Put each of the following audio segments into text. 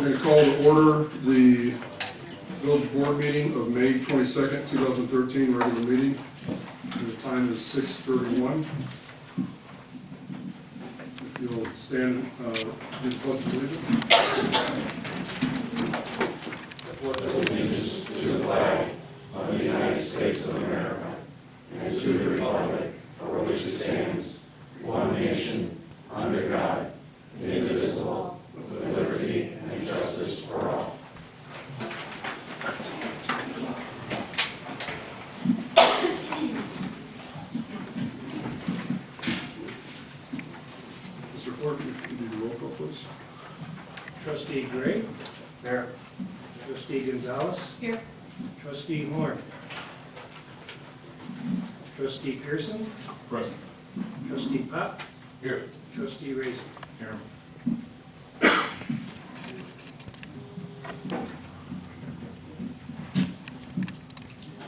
We're going to call to order the village board meeting of May 22nd, 2013, regular meeting. And the time is 6:31. If you'll stand, do the pledge of allegiance. I pledge allegiance to the flag of the United States of America and to the republic for which it stands, one nation, under God, indivisible, with liberty and justice for all. Mr. Clerk, if you could do the roll call, please. Trustee Gray. Here. Trustee Gonzalez. Here. Trustee Horn. Trustee Pearson. Present. Trustee Pop. Here. Trustee Raisik. Here.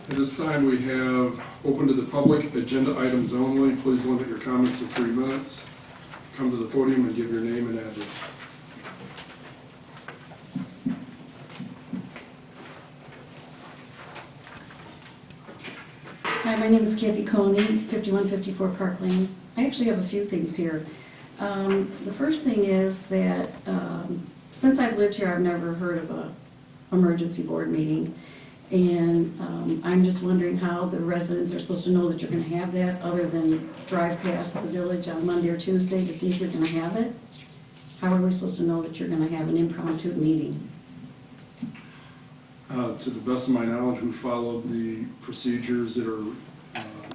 At this time, we have open to the public, agenda items only. Please limit your comments to 3 minutes. Come to the podium and give your name and address. Hi, my name is Kathy Coney, 5154 Park Lane. I actually have a few things here. The first thing is that since I've lived here, I've never heard of a emergency board meeting. And I'm just wondering how the residents are supposed to know that you're going to have that, other than drive past the village on Monday or Tuesday to see if you're going to have it. How are we supposed to know that you're going to have an impromptu meeting? To the best of my knowledge, we followed the procedures that are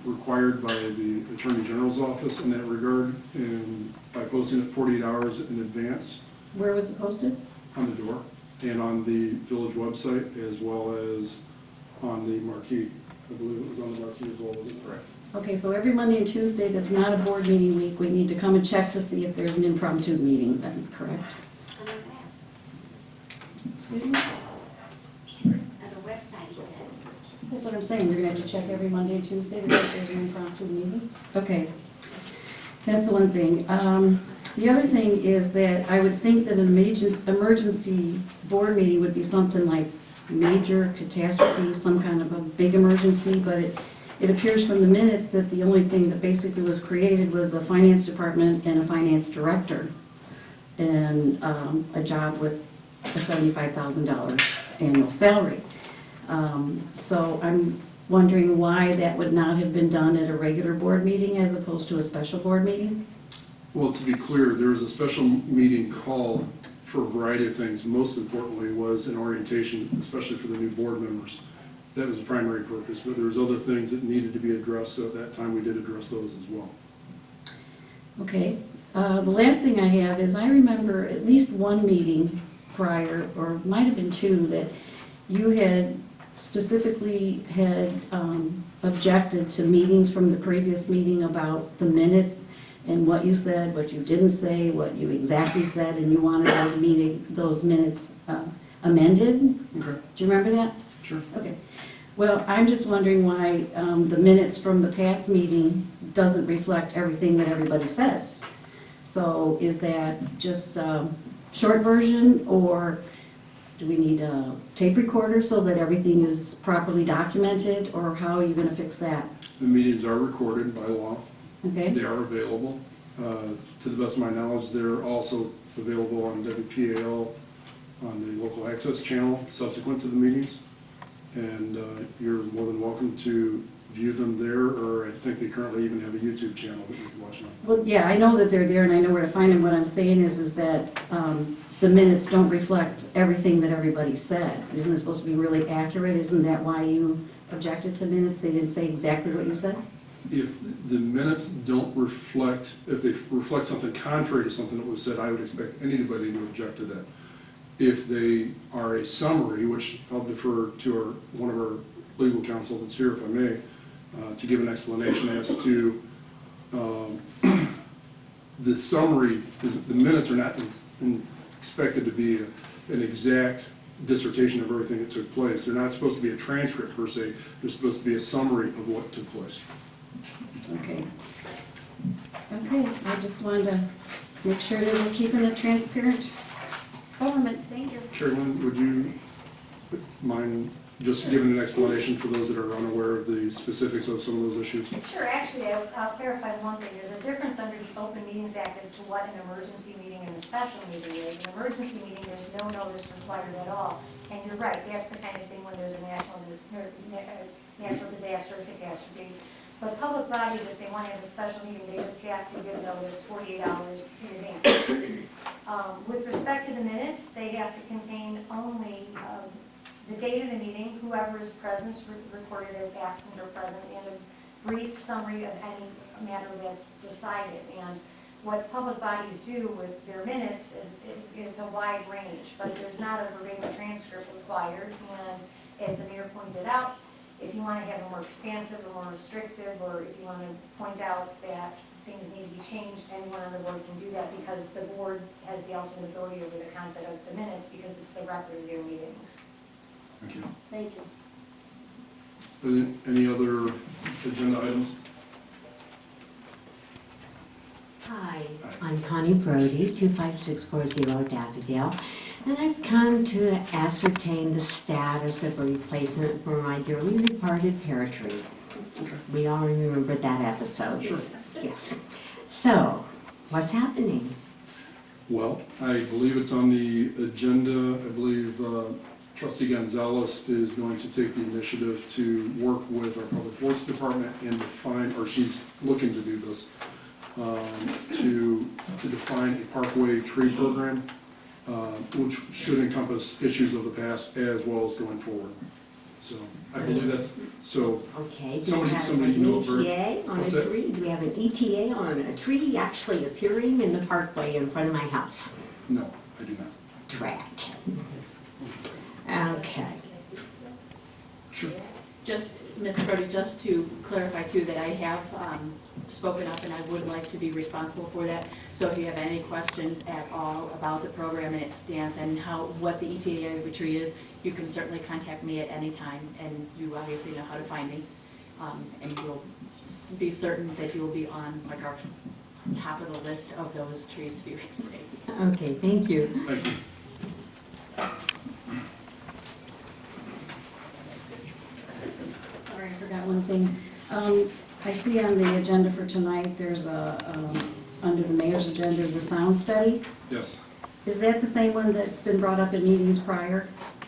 required by the Attorney General's office in that regard, and by posting it 48 hours in advance Where was it posted? on the door and on the village website, as well as on the marquee. I believe it was on the marquee as well, was it correct? Okay, so every Monday and Tuesday that's not a board meeting week, we need to come and check to see if there's an impromptu meeting, then, correct? Excuse me? That's what I'm saying, you're gonna have to check every Monday and Tuesday to see if there's an impromptu meeting? Okay, that's the one thing. The other thing is that I would think that an emergency board meeting would be something like major catastrophe, some kind of a big emergency, but it appears from the minutes that the only thing that basically was created was a finance department and a finance director, and a job with a $75,000 annual salary. So I'm wondering why that would not have been done at a regular board meeting as opposed to a special board meeting? Well, to be clear, there was a special meeting called for a variety of things. Most importantly was an orientation, especially for the new board members. That was the primary purpose, but there was other things that needed to be addressed, so at that time we did address those as well. Okay. The last thing I have is I remember at least one meeting prior, or it might have been two, that you had specifically had objected to meetings from the previous meeting about the minutes and what you said, what you didn't say, what you exactly said, and you wanted those minutes amended. Okay. Do you remember that? Sure. Okay. Well, I'm just wondering why the minutes from the past meeting doesn't reflect everything that everybody said. So is that just a short version, or do we need a tape recorder so that everything is properly documented, or how are you going to fix that? The meetings are recorded by law. Okay? They are available. To the best of my knowledge, they're also available on WPAL on the local access channel subsequent to the meetings. And you're more than welcome to view them there, or I think they currently even have a YouTube channel that you can watch on. Well, yeah, I know that they're there and I know where to find them. What I'm saying is that the minutes don't reflect everything that everybody said. Isn't it supposed to be really accurate? Isn't that why you objected to minutes? They didn't say exactly what you said? If the minutes don't reflect, if they reflect something contrary to something that was said, I would expect anybody to object to that. If they are a summary, which I'll defer to one of our legal counsel that's here, if I may, to give an explanation as to the summary. The minutes are not expected to be an exact dissertation of everything that took place. They're not supposed to be a transcript per se. They're supposed to be a summary of what took place. Okay. Okay, I just wanted to make sure that we're keeping it transparent. Government, thank you. Carolyn, would you mind just giving an explanation for those that are unaware of the specifics of some of those issues? Sure, actually, I'll clarify one thing. There's a difference under the Open Meetings Act as to what an emergency meeting and a special meeting is. An emergency meeting, there's no notice required at all. And you're right, that's the kind of thing when there's a natural disaster or catastrophe. But public bodies, if they want to have a special meeting, they just have to give notice 48 hours in advance. With respect to the minutes, they have to contain only the date of the meeting, whoever is present is recorded as absent or present, and a brief summary of any matter that's decided. And what public bodies do with their minutes is a wide range, but there's not a verbatim transcript required. And as the mayor pointed out, if you want to have a more expansive or more restrictive, or if you want to point out that things need to be changed, anyone on the board can do that, because the board has the ultimate authority over the content of the minutes, because it's the record of their meetings. Thank you. Thank you. Any other agenda items? Hi, I'm Connie Brody, 25640 Daffodil, and I've come to ascertain the status of a replacement for my dearly departed pear tree. We all remember that episode. Sure. Yes. So, what's happening? Well, I believe it's on the agenda. I believe Trustee Gonzalez is going to take the initiative to work with our Public Works Department and define, or she's looking to do this, to define a parkway tree program, which should encompass issues of the past as well as going forward. So I believe that's, so Okay, do we somebody have you an know, ETA on a what's that? tree? Do we have an ETA on a tree actually appearing in the parkway in front of my house? no, I do not. Drat. Okay. Sure. Just, Ms. Brody, just to clarify too, that I have spoken up and I would like to be responsible for that. So if you have any questions at all about the program and its stance and what the ETA of a tree is, you can certainly contact me at any time, and you obviously know how to find me. And you'll be certain that you will be on like our top of the list of those trees to be replaced. Okay, thank you. Thank you. Sorry, I forgot one thing. I see on the agenda for tonight, there's under the mayor's agenda is the sound study. Yes, Is that the same one that's been brought up in meetings prior?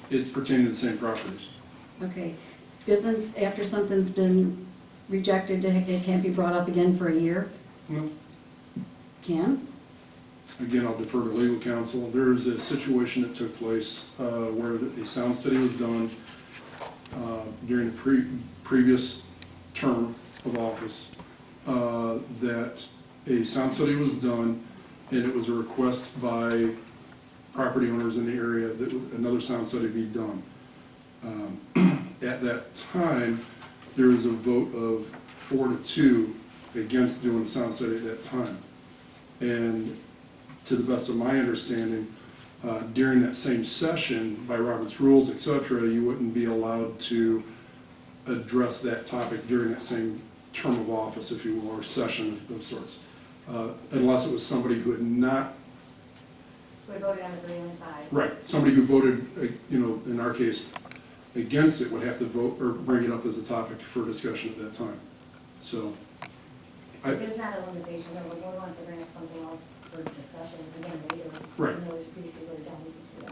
it's pertaining to the same properties. Okay. Isn't, after something's been rejected, it can't be brought up again for a year? No. Can? Again, I'll defer to legal counsel. There's a situation that took place where a sound study was done during the previous term of office, that a sound study was done, and it was a request by property owners in the area that another sound study be done. At that time, there was a vote of 4-2 against doing the sound study at that time. And to the best of my understanding, during that same session, by Robert's rules, et cetera, you wouldn't be allowed to address that topic during that same term of office, if you will, or session of sorts, unless it was somebody who had not, We voted on the prevailing side. right, somebody who voted, in our case, against it would have to vote or bring it up as a topic for discussion at that time. So, There's not a limitation, no, the board wants to bring up something else for discussion, again, later. Right. And it was previously voted down, we can do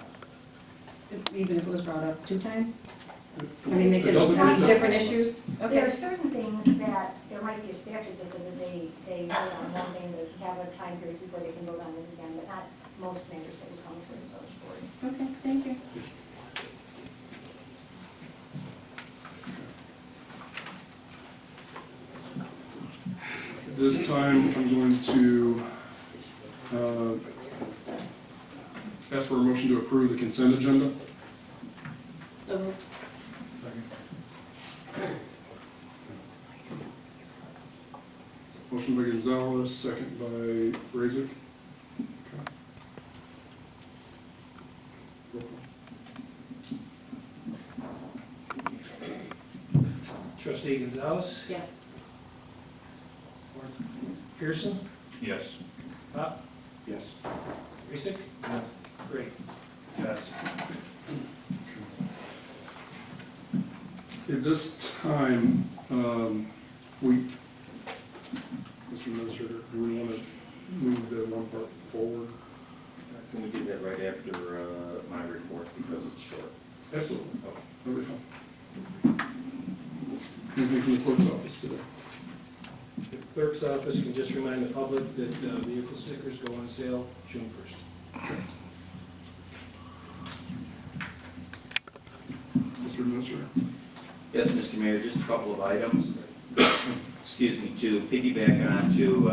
that. Even if it was brought up 2 times? I mean, they It could doesn't have really- different issues? There are Okay. certain things that, there might be a statute that says that they vote on one thing, that have a time period before they can vote on it again, but not most matters that would come to the village board. Okay, thank you. At this time, I'm going to ask for a motion to approve the consent agenda. So moved. Motion by Gonzalez, second by Raisik. Trustee Gonzalez, Yes. Pearson, Yes. Pop, Yes. Raisik. Great. Yes. At this time, Mr. Administrator, do we want to move the one part forward? Can we do that right after my report, because it's short? Absolutely. Okay. That'll be fine. Anything from the clerk's office today? The clerk's office can just remind the public that vehicle stickers go on sale June 1st. Mr. Administrator? Yes, Mr. Mayor, just a couple of items. Excuse me, to piggyback on to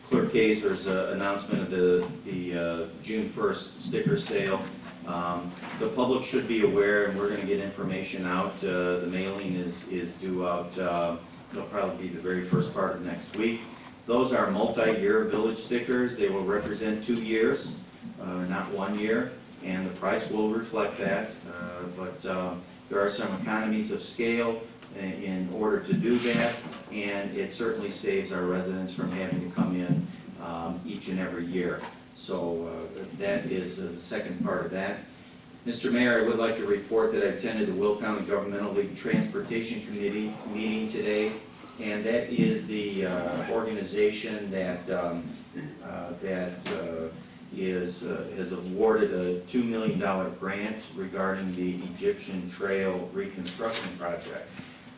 Clerk Kaiser's announcement of the June 1st sticker sale. The public should be aware, and we're going to get information out. The mailing is due out, it'll probably be the very first part of next week. Those are multi-year village stickers. They will represent 2 years, not 1 year, and the price will reflect that. But there are some economies of scale in order to do that, and it certainly saves our residents from having to come in each and every year. So that is the second part of that. Mr. Mayor, I would like to report that I attended the Will County Governmental League Transportation Committee meeting today, and that is the organization that has awarded a $2 million grant regarding the Egyptian Trail reconstruction project.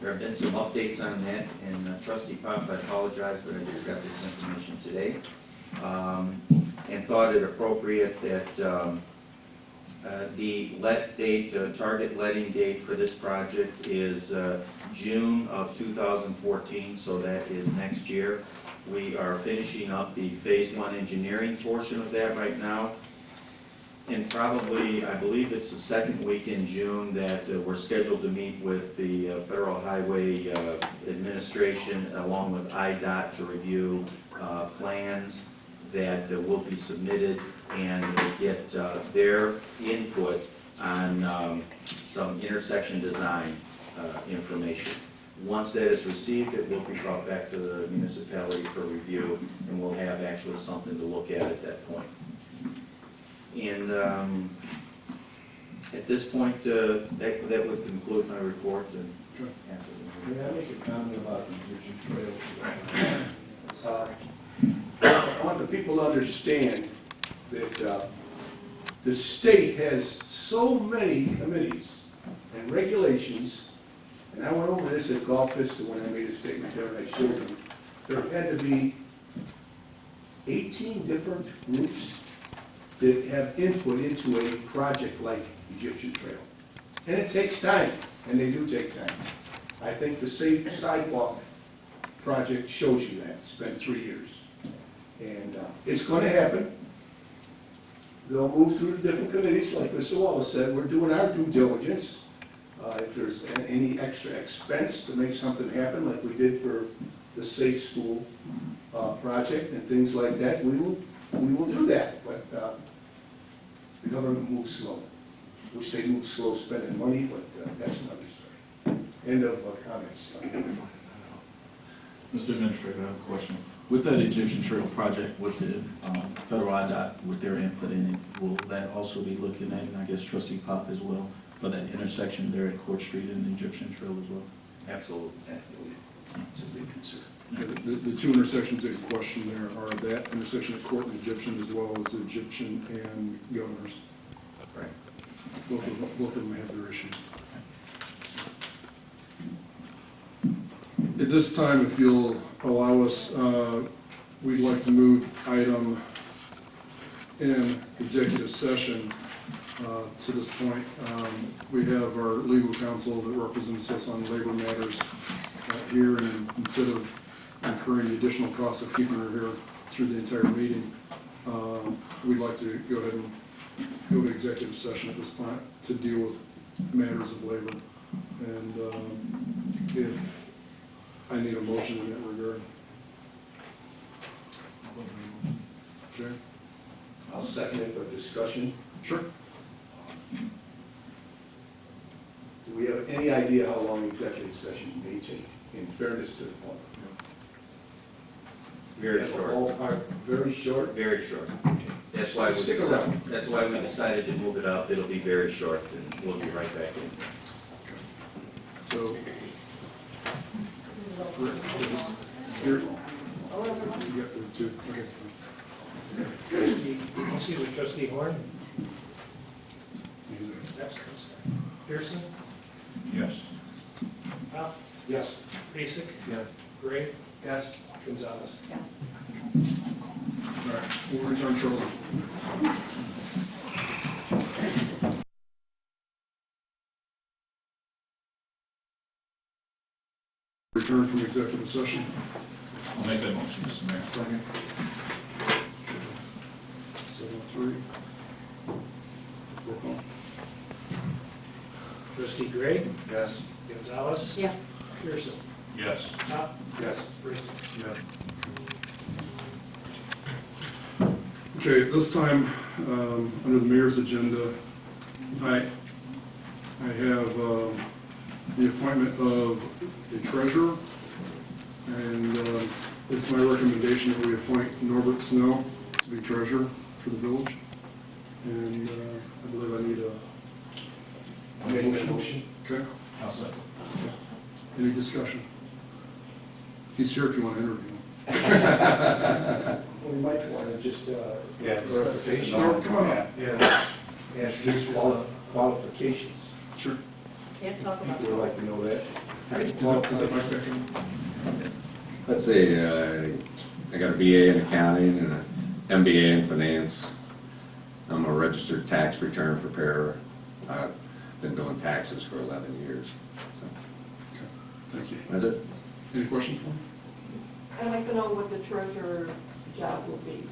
There have been some updates on that, and Trustee Pop, I apologize, but I just got this information today, and thought it appropriate that the let date, target letting date for this project is June of 2014, so that is next year. We are finishing up the Phase 1 engineering portion of that right now. And probably, I believe it's the second week in June that we're scheduled to meet with the Federal Highway Administration along with IDOT to review plans that will be submitted and get their input on some intersection design information. Once that is received, it will be brought back to the municipality for review, and we'll have actually something to look at that point. And at this point, that would conclude my report. And May I make a comment about the Egyptian Trail? I want the people to understand that the state has so many committees and regulations, and I went over this at Golf Vista when I made a statement there and I showed them. There had to be 18 different groups that have input into a project like Egyptian Trail. And it takes time, and they do take time. I think the Safe Sidewalk project shows you that. It's been 3 years. And it's going to happen. They'll move through the different committees, like Mr. Wallace said. We're doing our due diligence. If there's any extra expense to make something happen, like we did for the Safe School project and things like that, we will do that. But the government moves slow. We say move slow spending money, but that's another story. End of comments. Mr. Administrator, I have a question. With that Egyptian Trail project, with the federal IDOT, with their input in it, will that also be looking at, and I guess Trustee Pop as well, for that intersection there at Court Street and the Egyptian Trail as well? absolutely. It's a big concern. The two intersections in question there are that intersection at Court and Egyptian, as well as Egyptian and Governors. Right. Both of them have their issues. At this time, if you'll allow us, we'd like to move item in executive session to this point. We have our legal counsel that represents us on labor matters here, and instead of incurring the additional cost of keeping her here through the entire meeting, we'd like to go ahead and go to executive session at this time to deal with matters of labor. And if I need a motion in that regard. Okay. I'll second it for discussion. Sure. Do we have any idea how long executive session may take, in fairness to the public? Very As a short. ballpark, very short? Very short. Okay. That's why we Stick decided, around. that's why we decided to move it up. It'll be very short, and we'll be right back in. So. Here. You got the two, okay. Excuse me, trustee Horn, Use it. next comes Pearson, Yes. Pop, Yes. Racick, Yes. Gray, Yes. Gonzalez. Yes. All right, we'll return shortly. Return from executive session. I'll make that motion, Mr. Mayor. Second. 7:03. Roll call. Trustee Gray, Yes. Gonzalez, Yes. Pearson, Yes. Pop, Yes. Racick. Yes. Okay, at this time, under the mayor's agenda, I have the appointment of a treasurer, and it's my recommendation that we appoint Norbert Snow to be treasurer for the village. And I believe I need a Make that motion. Okay, I'll second. any discussion? He's here if you want to interview him. We might want to just, Yeah, clarification. No, come on up. Yeah. Ask his qualifications. Sure. Can't talk about. People would like to know that. Is that Mike Beckman? Let's see, I got a BA in accounting and an MBA in finance. I'm a registered tax return preparer. I've been doing taxes for 11 years. So, Okay, thank you. that's it. Any questions for him? I'd like to know what the treasurer's job will be.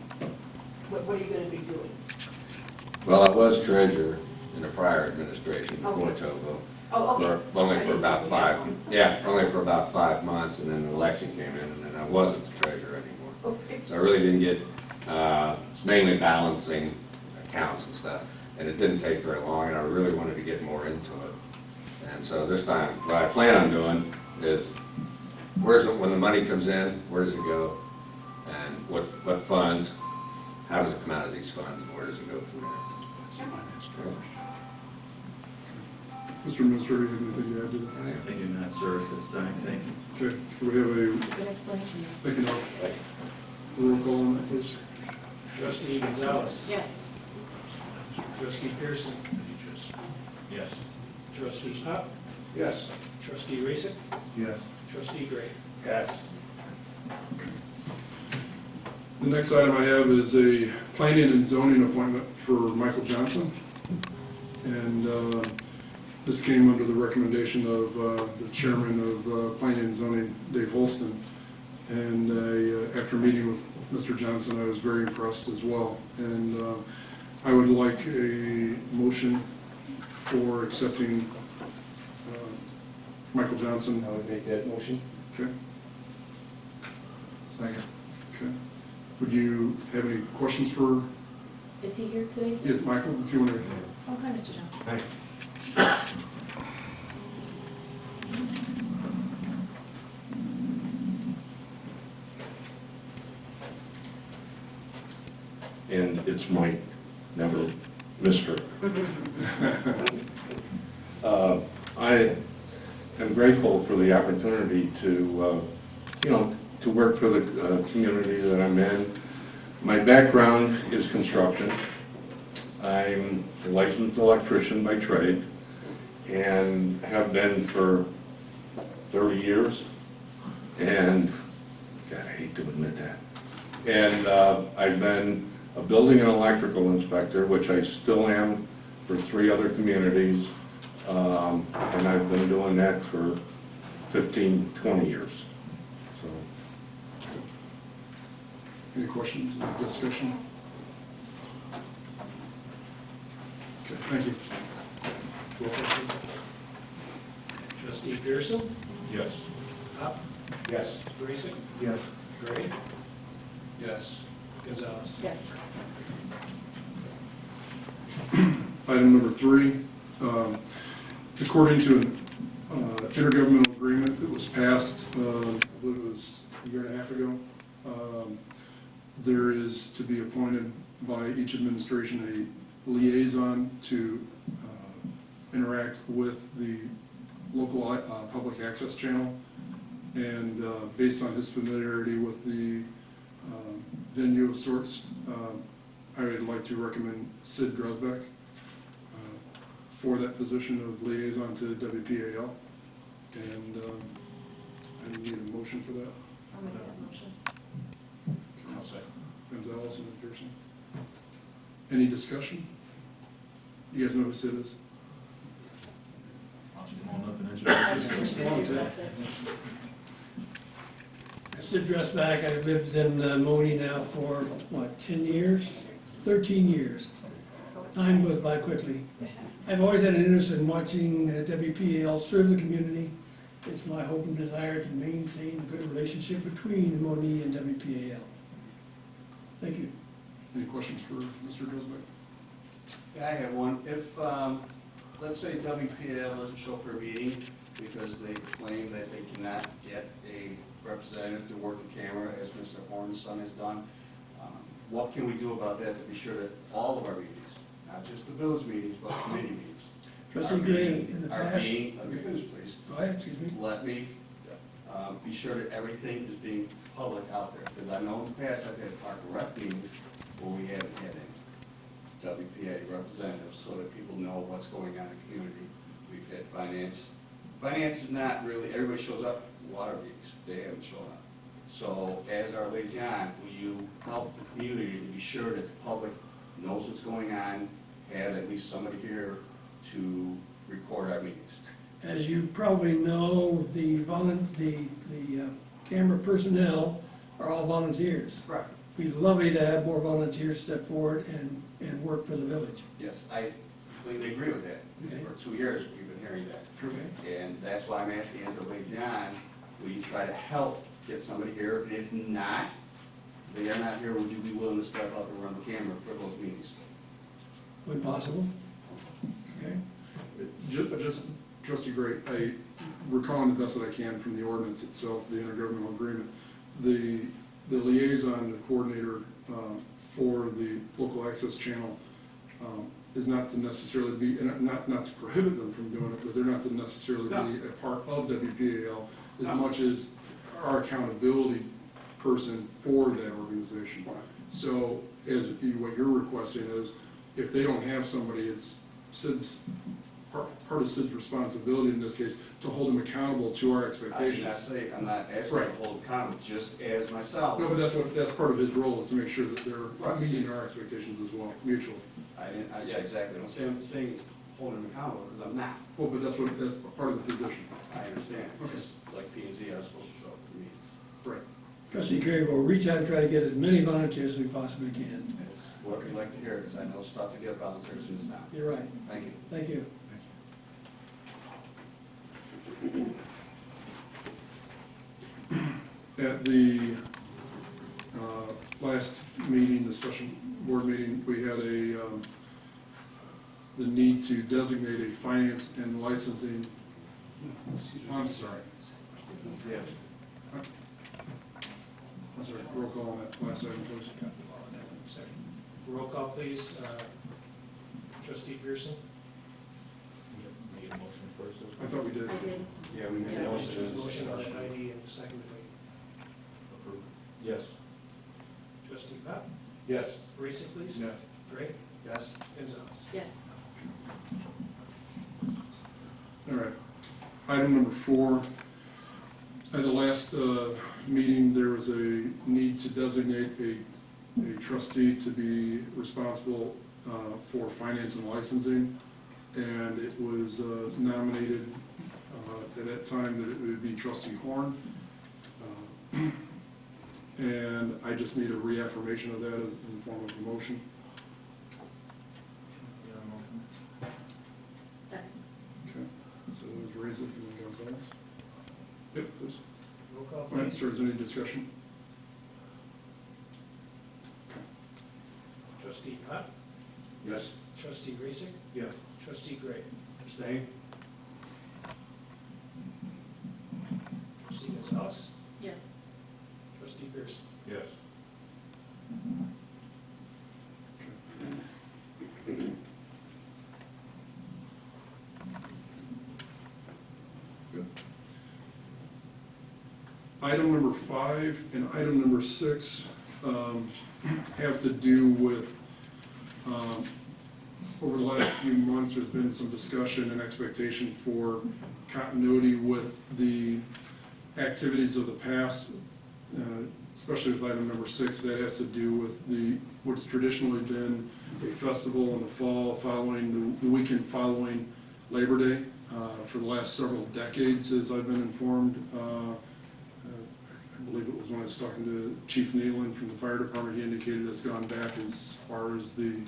What are you gonna be doing? Well, I was treasurer in the prior administration before Okay. Togo. Oh, okay. Only for about only for about 5 months, and then an election came in, and then I wasn't the treasurer anymore. Okay. So I really didn't get, it's mainly balancing accounts and stuff, and it didn't take very long, and I really wanted to get more into it. And so this time, what I plan on doing is, when the money comes in, where does it go? And what funds, how does it come out of these funds, and where does it go from there? Mr. Administrator, you have anything to add to that? I do not, sir, at this time. Thank you. Okay, can we have a, Good explanation. make a roll call on that, please? trustee Gonzalez. Yes. Trustee Pearson, Yes. trustee Pop, Yes. trustee Racick, Yes. trustee Gray. Yes. The next item I have is a planning and zoning appointment for Michael Johnson. And this came under the recommendation of the chairman of planning and zoning, Dave Holston. And after meeting with Mr. Johnson, I was very impressed as well. And I would like a motion for accepting Michael Johnson. I would make that motion. Okay. Second. Okay. Would you have any questions for, Is he here today? yeah, Michael, if you want to? Oh, hi, Mr. Johnson. Hi. And it's Mike, never Mr. I am grateful for the opportunity to, to work for the community that I'm in. My background is construction. I'm a licensed electrician by trade and have been for 30 years. And, God, I hate to admit that. And I've been a building and electrical inspector, which I still am for 3 other communities. And I've been doing that for 15, 20 years. So. Any questions, discussion? Okay, thank you. Roll call, please. Trustee Pearson, Yes. Pop, Yes. Racick, Yes. Gray, Yes. Gonzalez. Yes. Item number 3, according to an intergovernmental agreement that was passed, I believe it was a year and a half ago, there is to be appointed by each administration a liaison to interact with the local public access channel. And based on his familiarity with the venue of sorts, I would like to recommend Sid Dresbeck for that position of liaison to WPAL. And I need a motion for that. I'll make that motion. I'll second. Gonzalez and Pearson. Any discussion? You guys know who Sid is? Why don't you come on up and introduce yourself? Sid Dressback, I've lived in Monee now for, 10 years? 13 years. Time goes by quickly. I've always had an interest in watching WPAL serve the community. It's my hope and desire to maintain a good relationship between Monee and WPAL. Thank you. Any questions for Mr. Dresbeck? Yeah, I have one. If, let's say WPAL doesn't show for a meeting because they claim that they cannot get a representative to work the camera, as Mr. Horn's son has done, what can we do about that to be sure that all of our meetings, not just the village meetings, but committee meetings, Trustee Gray, in the are past. being, let me finish, please. Go ahead, excuse me. Let me be sure that everything is being public out there, because I know in the past I've had Park and Rec meetings where we haven't had any WPA representatives, so that people know what's going on in the community. We've had finance. Finance is not really, everybody shows up, water leaks, they haven't shown up. So as our liaison, will you help the community to be sure that the public knows what's going on, have at least somebody here to record our meetings? As you probably know, the camera personnel are all volunteers. Right. It'd be lovely to have more volunteers step forward and work for the village. Yes, I completely agree with that. Okay. For 2 years, we've been hearing that. Okay. And that's why I'm asking as a liaison, will you try to help get somebody here? And if not, they are not here, would you be willing to step up and run the camera for those meetings? When possible. Okay. Just, Trustee Gray, I recalling the best that I can from the ordinance itself, the intergovernmental agreement, the liaison, the coordinator for the local access channel is not to necessarily be, and not to prohibit them from doing it, but they're not to necessarily be a part of WPAL as much as our accountability person for that organization. So as what you're requesting is, if they don't have somebody, it's Sid's, part of Sid's responsibility in this case, to hold them accountable to our expectations. I'm not asking to hold accountable, just as myself. No, but that's part of his role, is to make sure that they're meeting our expectations as well, mutually. Yeah, exactly. I'm saying hold them accountable, because I'm not. Well, but that's part of the position. I understand. Okay. Just like P&Z, I was supposed to show up for meetings. Right. Trustee Gray will reach out and try to get as many volunteers as we possibly can. That's what we'd like to hear, because I know it's tough to get volunteers in this town. You're right. Thank you. Thank you. At the last meeting, the special board meeting, we had the need to designate a finance and licensing, I'm sorry. Yeah. I'm sorry, roll call on that last item, please. Roll call, please. Trustee Pearson? Need a motion first? I thought we did. I did. Yeah, we made a motion. Motion by Heidi and seconded by Approved. Yes. Trustee Pop. Yes. Raisik, please. Yes. Gray? Yes. Gonzalez? Yes. All right. Item number 4. At the last meeting, there was a need to designate a trustee to be responsible for finance and licensing. And it was nominated at that time that it would be Trustee Horn. And I just need a reaffirmation of that in the form of a motion. Second. Okay, so it was Raisik and Gonzalez. Yep, please. Roll call, All right, please. sir, is there any discussion? Trustee Pop. Yes. Trustee Raisik. Yes. Trustee Gray. Abstain? Trustee Gonzalez. Yes. Trustee Pearson. Yes. Item number 5 and item number 6 have to do with, over the last few months, there's been some discussion and expectation for continuity with the activities of the past, especially with item number 6. That has to do with what's traditionally been a festival in the fall following the weekend following Labor Day. For the last several decades, as I've been informed, I believe it was when I was talking to Chief Nealon from the fire department, he indicated it's gone back as far as the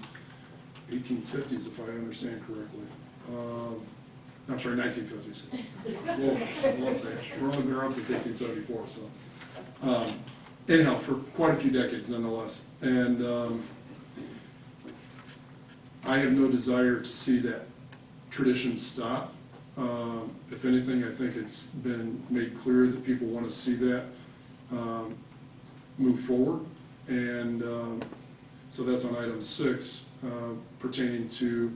1850s, if I understand correctly. I'm sorry, 1950s. We'll say it. We're only been around since 1874, so. Anyhow, for quite a few decades nonetheless. And I have no desire to see that tradition stop. If anything, I think it's been made clear that people want to see that move forward. And so that's on item 6, pertaining to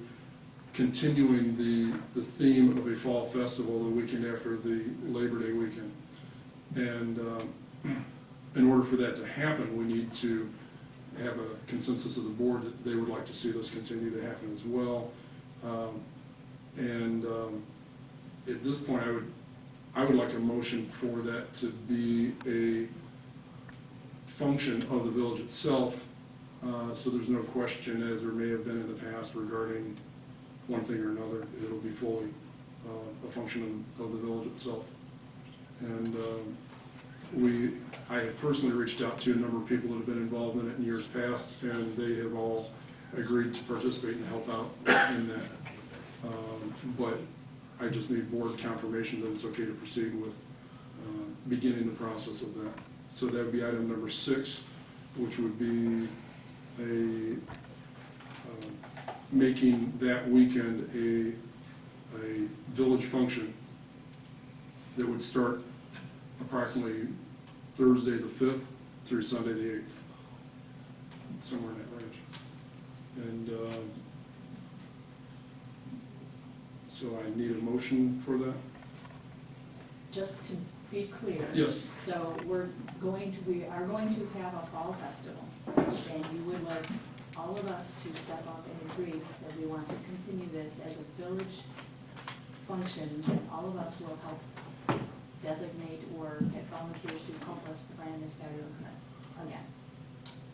continuing the theme of a fall festival the weekend after the Labor Day weekend. And in order for that to happen, we need to have a consensus of the board that they would like to see those continue to happen as well. At this point, I would like a motion for that to be a function of the village itself, so there's no question, as there may have been in the past, regarding one thing or another. It'll be fully a function of the village itself. And I have personally reached out to a number of people that have been involved in it in years past, and they have all agreed to participate and help out in that. But I just need board confirmation that it's okay to proceed with beginning the process of that. So that would be item number 6, which would be making that weekend a village function that would start approximately Thursday the 5th through Sunday the 8th, somewhere in that range. And so I need a motion for that. Just to be clear. Yes. So we are going to have a fall festival, and you would like all of us to step up and agree that we want to continue this as a village function, and all of us will help designate or get volunteers to help us plan this fabulous event again.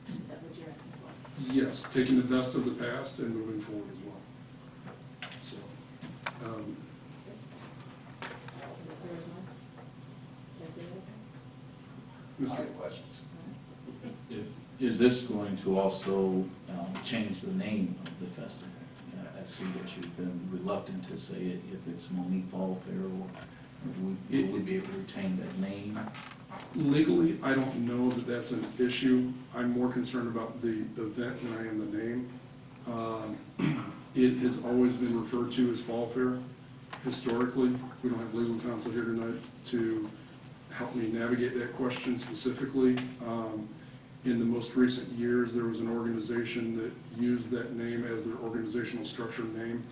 Is that what you're asking for? Yes, taking the best of the past and moving forward as well. So, Mr. Questions? Is this going to also change the name of the festival? I see that you've been reluctant to say it, if it's Monee Fall Fair, or would we be able to retain that name? Legally, I don't know that that's an issue. I'm more concerned about the event than I am the name. It has always been referred to as Fall Fair. Historically, we don't have legal counsel here tonight to help me navigate that question specifically. In the most recent years, there was an organization that used that name as their organizational structure name.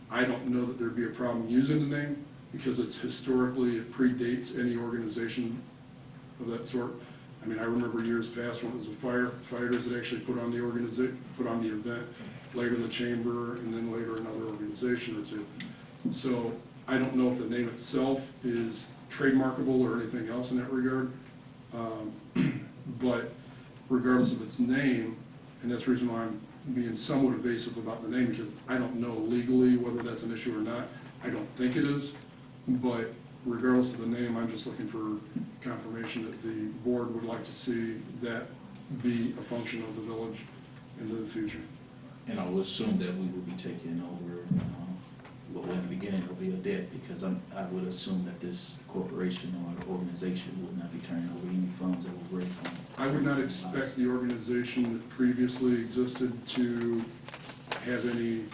I don't know that there'd be a problem using the name, because it's historically, it predates any organization of that sort. I mean, I remember years past when it was the firefighters that actually put on the event, later the chamber, and then later another organization or two. So I don't know if the name itself is trademarkable or anything else in that regard. But regardless of its name, and that's the reason why I'm being somewhat evasive about the name, because I don't know legally whether that's an issue or not. I don't think it is, but regardless of the name, I'm just looking for confirmation that the board would like to see that be a function of the village into the future. And I will assume that we will be taking over, well, in the beginning it'll be a debt, because I would assume that this corporation or organization would not be turning over any funds that were raised from. I would not expect the organization that previously existed to have any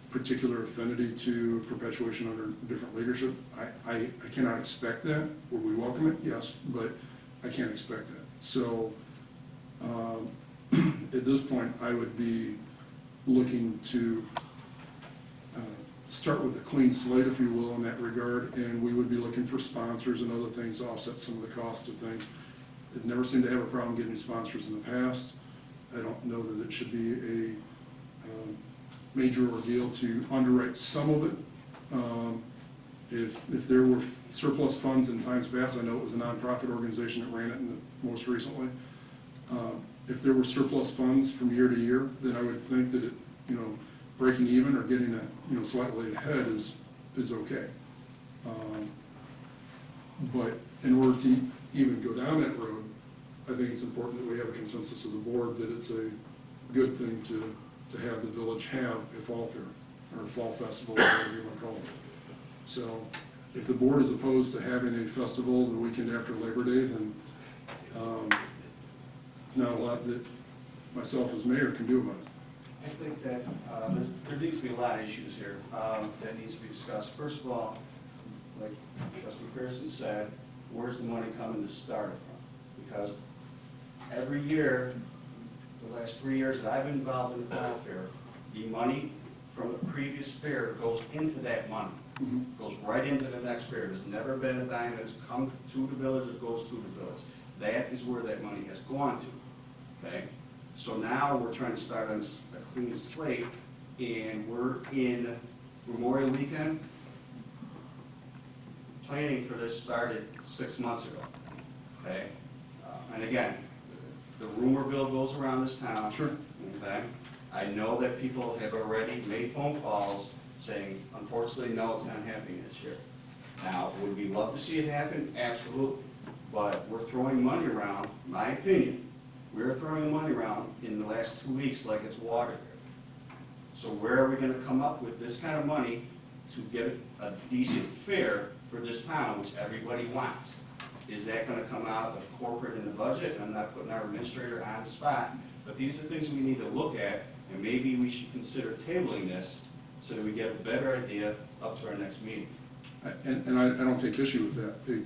particular affinity to perpetuation under different leadership. I cannot expect that. Would we welcome it? Yes, but I can't expect that. So at this point, I would be looking to start with a clean slate, if you will, in that regard, and we would be looking for sponsors and other things to offset some of the costs of things. They've never seemed to have a problem getting sponsors in the past. I don't know that it should be a major ordeal to underwrite some of it. If there were surplus funds in times past, I know it was a nonprofit organization that ran it most recently. If there were surplus funds from year to year, then I would think that it, breaking even or getting slightly ahead is okay. But in order to even go down that road, I think it's important that we have a consensus of the board that it's a good thing to have the village have a fall fair, or a fall festival, whatever you want to call it. So if the board is opposed to having a festival the weekend after Labor Day, then there's not a lot that myself as mayor can do about it. I think that there needs to be a lot of issues here that needs to be discussed. First of all, like Trustee Pearson said, where's the money coming to start it from? Because every year, the last 3 years that I've been involved in the fall fair, the money from the previous fair goes into that money. Goes right into the next fair. There's never been a dime that's come to the village that goes to the village. That is where that money has gone to, okay? So now we're trying to start on a clean slate, and we're in Memorial Weekend. Planning for this started 6 months ago, okay? And again, the rumor mill goes around this town. Sure. Okay? I know that people have already made phone calls saying, unfortunately, no, it's not happening this year. Now, would we love to see it happen? Absolutely. But we're throwing money around, my opinion, we're throwing money around in the last 2 weeks like it's water here. So where are we gonna come up with this kind of money to get a decent fair for this town, which everybody wants? Is that gonna come out of corporate in the budget? I'm not putting our administrator on the spot, but these are things we need to look at, and maybe we should consider tabling this so that we get a better idea up to our next meeting. And I don't take issue with that.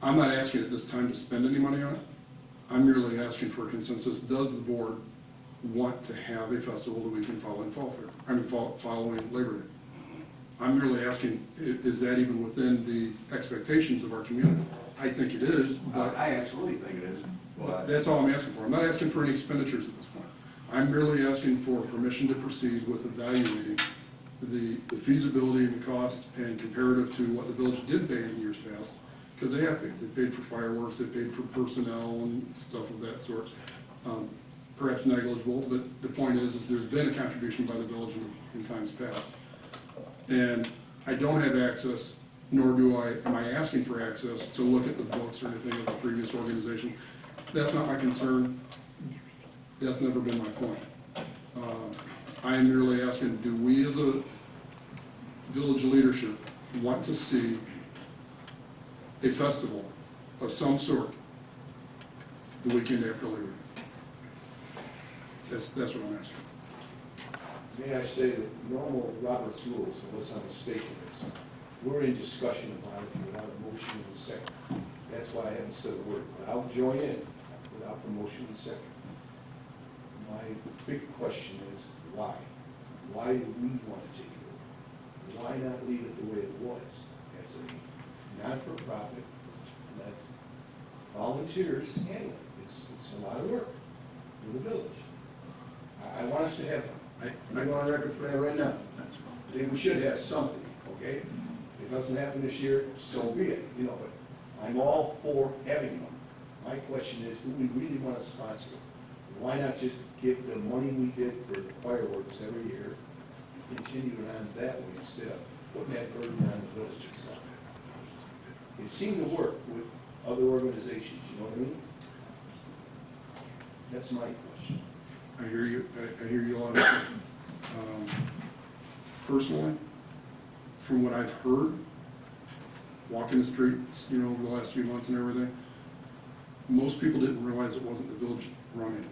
I'm not asking at this time to spend any money on it. I'm merely asking for a consensus. Does the board want to have a festival the weekend following following Labor Day? I'm merely asking, is that even within the expectations of our community? I think it is, but I absolutely think it is, but that's all I'm asking for. I'm not asking for any expenditures at this point. I'm merely asking for permission to proceed with evaluating the feasibility and the cost and comparative to what the village did pay in years past, because they have paid. They paid for fireworks, they paid for personnel and stuff of that sort. Perhaps negligible, but the point is there's been a contribution by the village in times past. And I don't have access, nor am I asking for access to look at the books or anything of the previous organization. That's not my concern. That's never been my point. I am merely asking, do we as a village leadership want to see a festival of some sort the weekend after Labor Day? That's what I'm asking. May I say that normal Robert's rules, unless I'm mistaken, is we're in discussion about it without a motion and a second. That's why I haven't said a word. But I'll join in without the motion and second. My big question is why? Why do we want to take it over? Why not leave it the way it was? As a not-for-profit, let volunteers handle it. It's a lot of work for the village. I want us to have, I'm on record for that right now. I think we should have something, okay? If it doesn't happen this year, so be it, but I'm all for having one. My question is, do we really want to sponsor it? Why not just give the money we did for the fireworks every year and continue it on that way instead of putting that burden on the village itself? It seemed to work with other organizations, you know what I mean? That's my question. I hear you. I hear you a lot. Personally, from what I've heard, walking the streets, over the last few months and everything, most people didn't realize it wasn't the village running it.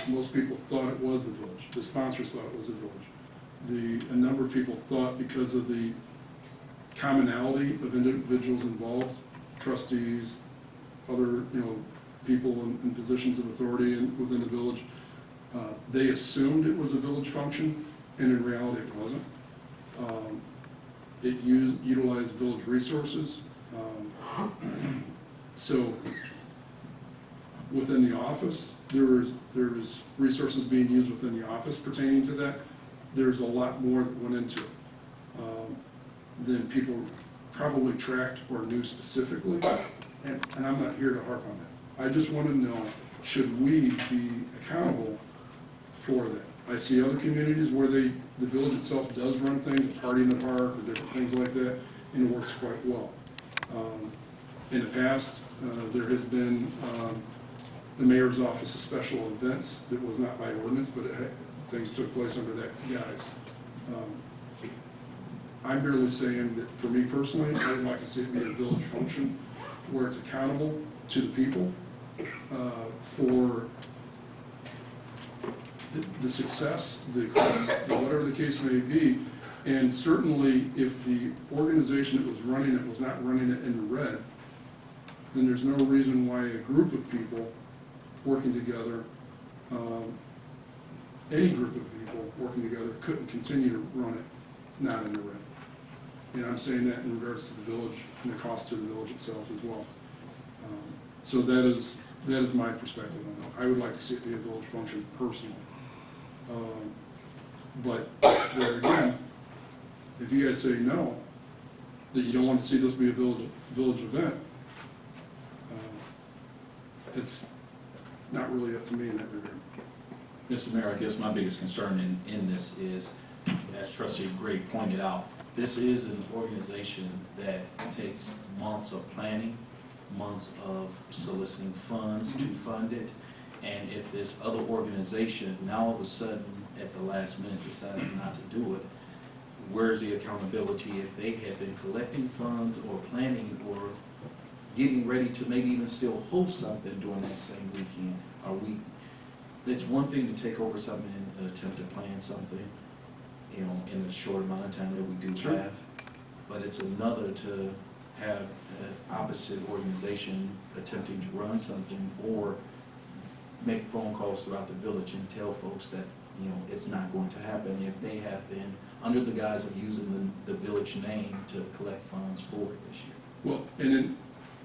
Most people thought it was the village. The sponsors thought it was the village. A number of people thought because of the commonality of individuals involved, trustees, other, people in positions of authority within the village, they assumed it was a village function, and in reality it wasn't. It utilized village resources. So within the office, there was resources being used within the office pertaining to that. There's a lot more that went into it than people probably tracked or knew specifically, and I'm not here to harp on that. I just want to know, should we be accountable for that? I see other communities where the village itself does run things, a party in the park, or different things like that, and it works quite well. In the past, there has been the mayor's office of special events that was not by ordinance, but things took place under that guise. I'm merely saying that for me personally, I'd like to see it be a village function where it's accountable to the people for the success, the whatever the case may be. And certainly if the organization that was running it was not running it in the red, then there's no reason why a group of people working together, any group of people working together couldn't continue to run it not in the red. And I'm saying that in regards to the village and the cost to the village itself as well. So that is my perspective on it. I would like to see it be a village function personally. But there again, if you guys say no, that you don't want to see this be a village event, it's not really up to me in that regard. Mr. Mayor, I guess my biggest concern in this is, as Trustee Gray pointed out, this is an organization that takes months of planning, months of soliciting funds to fund it, and if this other organization now all of a sudden at the last minute decides not to do it, where's the accountability if they have been collecting funds or planning or getting ready to maybe even still host something during that same weekend? It's one thing to take over something and attempt to plan something, you know, in the short amount of time that we do have, but it's another to have an opposite organization attempting to run something or make phone calls throughout the village and tell folks that, you know, it's not going to happen if they have been under the guise of using the village name to collect funds for it this year. Well, and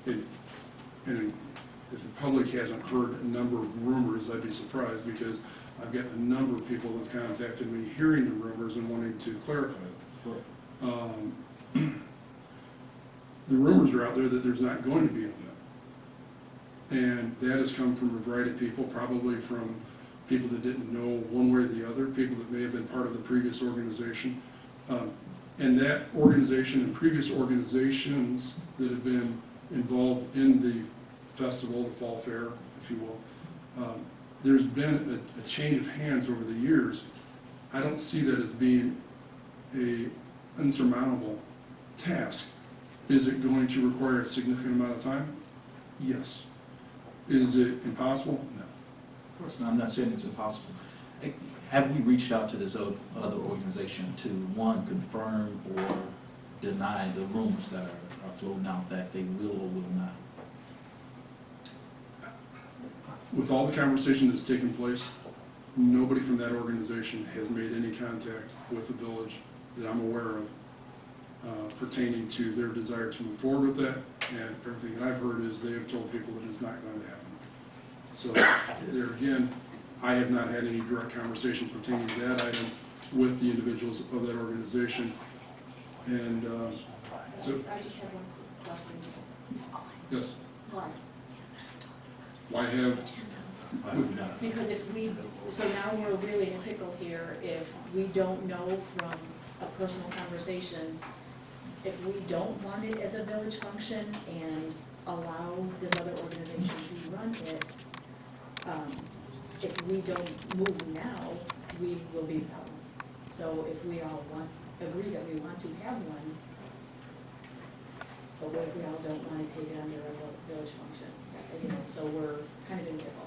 if the public hasn't heard a number of rumors, I'd be surprised, because I've got a number of people that have contacted me hearing the rumors and wanting to clarify them. The rumors are out there that there's not going to be an event. And that has come from a variety of people, probably from people that didn't know one way or the other, people that may have been part of the previous organization. And that organization and previous organizations that have been involved in the festival, the fall fair, if you will, there's been a change of hands over the years. I don't see that as being an insurmountable task. Is it going to require a significant amount of time? Yes. Is it impossible? No. Of course not. I'm not saying it's impossible. Have we reached out to this other organization to, one, confirm or deny the rumors that are floating out that they will or will not? With all the conversation that's taken place, nobody from that organization has made any contact with the village that I'm aware of pertaining to their desire to move forward with that, and everything that I've heard is they have told people that it's not going to happen. So there again, I have not had any direct conversation pertaining to that item with the individuals of that organization. And so, I just have one quick question. yes. Why? Why have? Because so now we're really in a pickle here if we don't know from a personal conversation, if we don't want it as a village function and allow this other organization to run it, if we don't move now, we will be in problem. So if we all agree that we want to have one, but what if we all don't want to take it under a village function? You know, so we're kind of in pickle.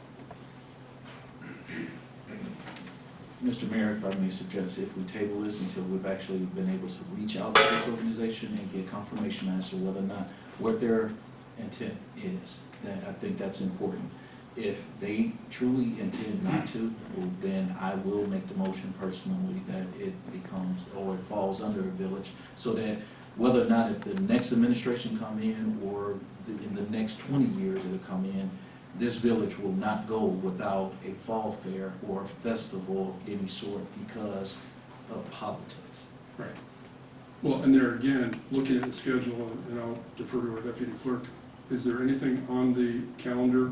Mr. Mayor, if I may suggest, if we table this until we've actually been able to reach out to this organization and get confirmation as to whether or not what their intent is, then I think that's important. If they truly intend not to, well, then I will make the motion personally that it becomes, or it falls under a village, so that whether or not if the next administration come in or in the next 20 years it'll come in, this village will not go without a fall fair or a festival of any sort because of politics. Right. Well, and there again, looking at the schedule, and I'll defer to our deputy clerk, is there anything on the calendar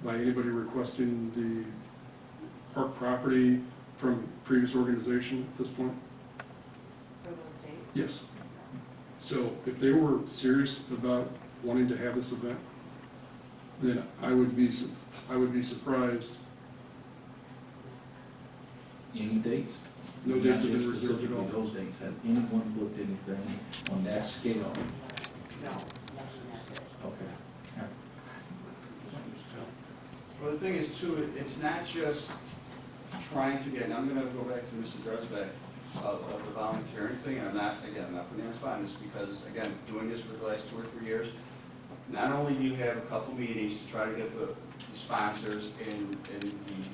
by anybody requesting the park property from previous organization at this point? For those dates? Yes. So if they were serious about wanting to have this event, then I would be surprised. Any dates? No dates have Not been just reserved at all. specifically those dates. Has anyone booked anything on that scale? No. Okay. Well, the thing is too, it's not just trying to get, and I'm gonna go back to Mr. Dresbeck of the volunteering thing, and I'm not putting you on the spot on this because, again, doing this for the last 2 or 3 years, not only do you have a couple meetings to try to get the sponsors and the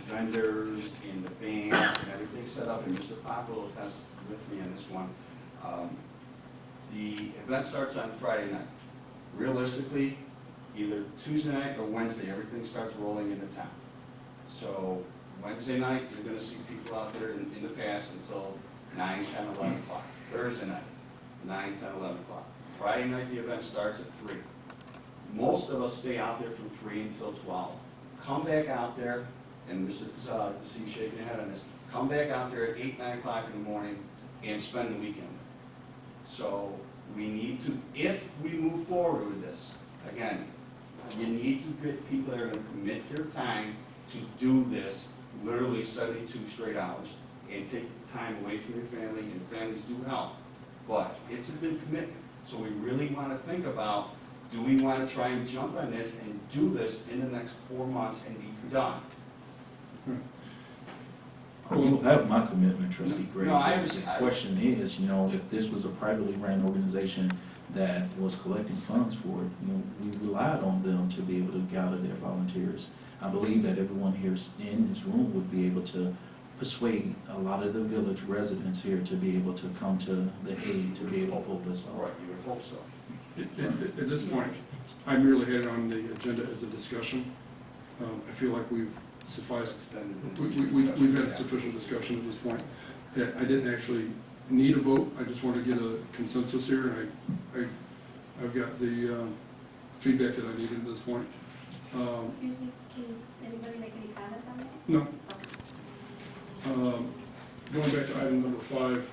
vendors and the bands and everything set up, and Mr. Popper will attest with me on this one. The event starts on Friday night. Realistically, either Tuesday night or Wednesday, everything starts rolling into town. So Wednesday night, you're gonna see people out there in the past until 9, 10, 11 o'clock. Thursday night, 9, 10, 11 o'clock. Friday night, the event starts at 3. Most of us stay out there from 3 until 12. Come back out there, and Mr. Kazad, I see you shaking your head on this, come back out there at 8, 9 o'clock in the morning and spend the weekend. So we need to, if we move forward with this, again, you need to get people that are going to commit their time to do this, literally 72 straight hours, and take time away from your family, and families do help. But it's a big commitment. So we really want to think about, do we want to try and jump on this and do this in the next 4 months and be done? You have my commitment, Trustee Gray. No, I The understand. question is, if this was a privately ran organization that was collecting funds for it, we relied on them to be able to gather their volunteers. I believe that everyone here in this room would be able to persuade a lot of the village residents here to be able to come to the aid to be able to pull this off. Right, you would hope so. At this point, I merely had it on the agenda as a discussion. I feel like we've sufficed, we've had sufficient discussion at this point. I didn't actually need a vote, I just wanted to get a consensus here, and I've got the feedback that I needed at this point. Excuse me, can anybody make any comments on that? No. Going back to item number 5,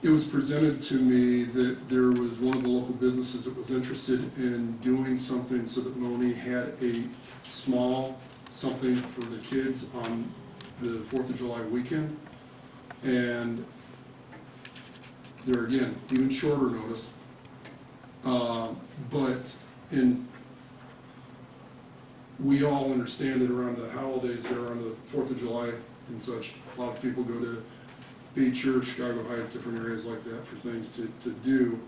it was presented to me that there was one of the local businesses that was interested in doing something so that Monee had a small something for the kids on the 4th of July weekend. And there again, even shorter notice, but we all understand that around the holidays, there around the 4th of July and such, a lot of people go to Beach or Chicago Heights, different areas like that for things to do.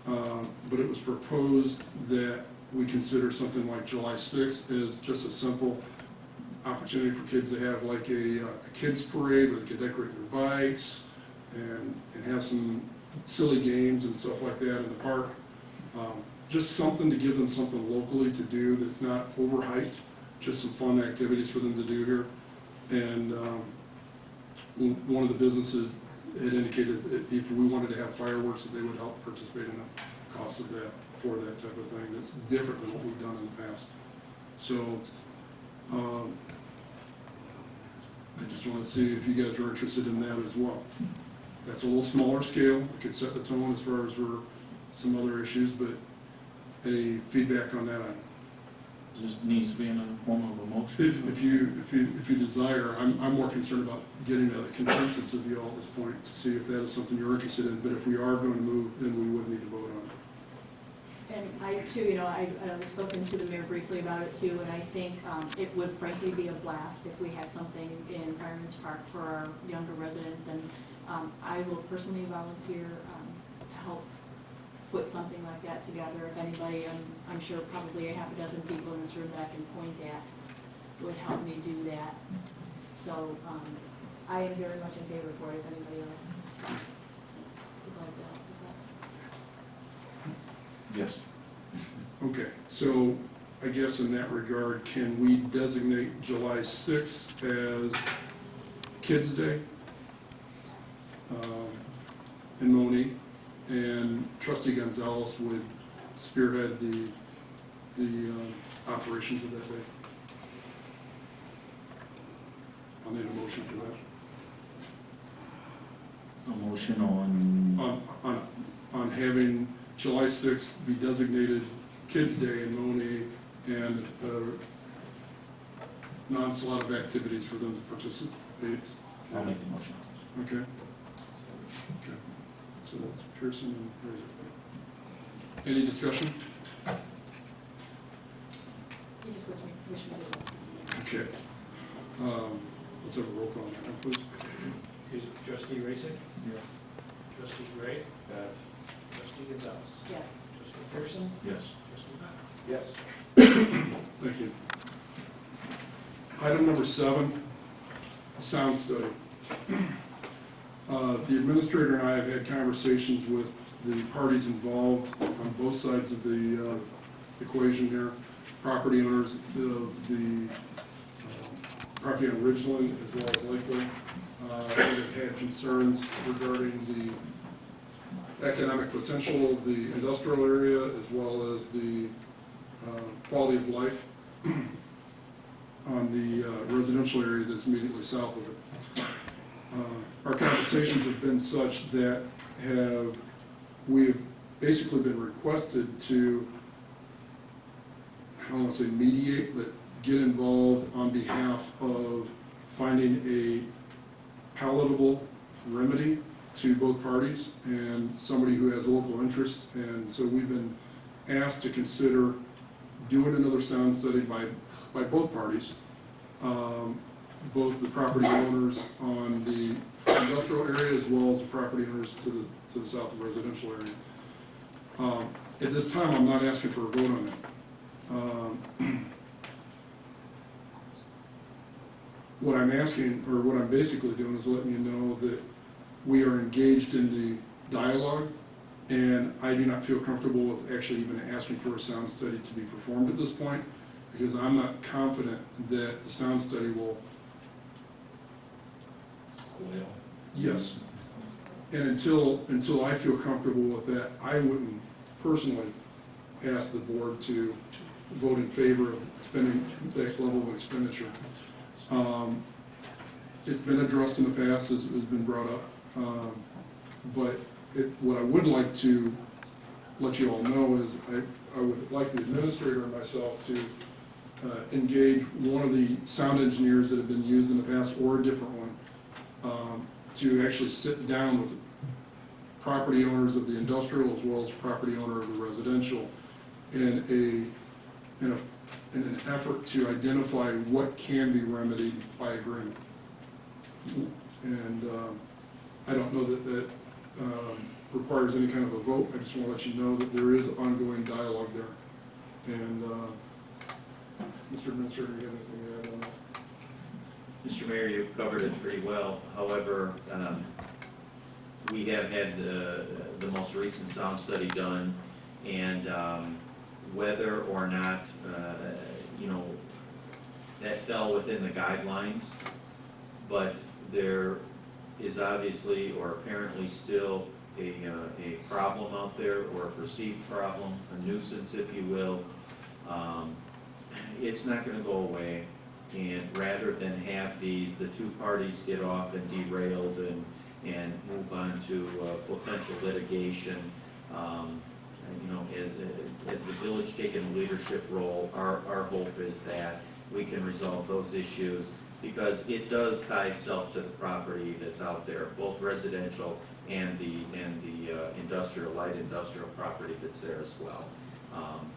But it was proposed that we consider something like July 6th as just a simple opportunity for kids to have like a kids parade where they can decorate their bikes and have some silly games and stuff like that in the park. Just something to give them something locally to do that's not overhyped, just some fun activities for them to do here. And one of the businesses had indicated that if we wanted to have fireworks, that they would help participate in the cost of that, for that type of thing. That's different than what we've done in the past. So, I just want to see if you guys are interested in that as well. That's a little smaller scale. It could set the tone as far as for some other issues, but any feedback on that? Just needs to be in the form of a motion. If you desire, I'm more concerned about getting a consensus of you all at this point to see if that is something you're interested in. But if we are going to move, then we would need to vote on it. And I too, I've spoken to the mayor briefly about it too, and I think it would frankly be a blast if we had something in Fireman's Park for our younger residents, and I will personally volunteer to help put something like that together. If anybody, I'm sure probably a half a dozen people in this room that I can point at would help me do that. So, I am very much in favor for it if anybody else would like to help with that. Yes. Okay, so I guess in that regard, can we designate July 6th as Kids Day in Monee, and Trustee Gonzalez would spearhead the operations of that day? I'll need a motion for that. A motion on, On having July 6th be designated Kids Day in Monee and non-slot of activities for them to participate. I'll make the motion. Okay. Okay. So that's Pearson and Fraser. Any discussion? You just wish me to. Okay. Let's have a roll call on that one, please. Trustee Racick? Yeah. Trustee Gray? Yes. Trustee Gonzalez? Yes. Trustee Pearson? Yes. Trustee Pop? Yes. Thank you. Item number 7, sound study. The administrator and I have had conversations with the parties involved on both sides of the equation here. Property owners of the property on Ridgeland as well as Lakewood. Have had concerns regarding the economic potential of the industrial area as well as the quality of life on the residential area that's immediately south of it. Our conversations have been such that we have basically been requested to, I don't want to say mediate, but get involved on behalf of finding a palatable remedy to both parties and somebody who has local interest. And so we've been asked to consider doing another sound study by both parties, both the property owners on the industrial area as well as the property owners to the south of residential area. At this time, I'm not asking for a vote on that. What I'm asking, or what I'm basically doing, is letting you know that we are engaged in the dialogue, and I do not feel comfortable with actually even asking for a sound study to be performed at this point, because I'm not confident that the sound study will. Yes. And until I feel comfortable with that, I wouldn't personally ask the board to vote in favor of spending that level of expenditure. It's been addressed in the past, has been brought up, but what I would like to let you all know is I would like the administrator and myself to engage one of the sound engineers that have been used in the past, or a different one, to actually sit down with property owners of the industrial as well as property owner of the residential in an effort to identify what can be remedied by agreement. And I don't know that requires any kind of a vote. I just want to let you know that there is ongoing dialogue there. And Mr. Administrator, do you have anything to add on that? Mr. Mayor, you've covered it pretty well. However, we have had the most recent sound study done, and whether or not, that fell within the guidelines, but there is obviously or apparently still a problem out there, or a perceived problem, a nuisance, if you will. It's not going to go away, and rather than have the two parties get off and derailed and move on to potential litigation, as the village taking a leadership role, our hope is that we can resolve those issues, because it does tie itself to the property that's out there, both residential and the industrial, light industrial property that's there as well.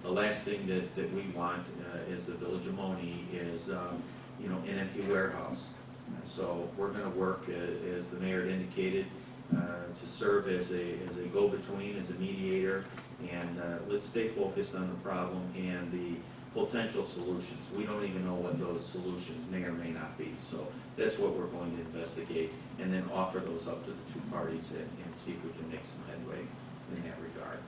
The last thing that we want as the Village of Monee is an empty warehouse. So we're going to work, as the mayor indicated, to serve as a go-between, as a mediator, and let's stay focused on the problem and the potential solutions. We don't even know what those solutions may or may not be, so that's what we're going to investigate, and then offer those up to the two parties and see if we can make some headway in that regard.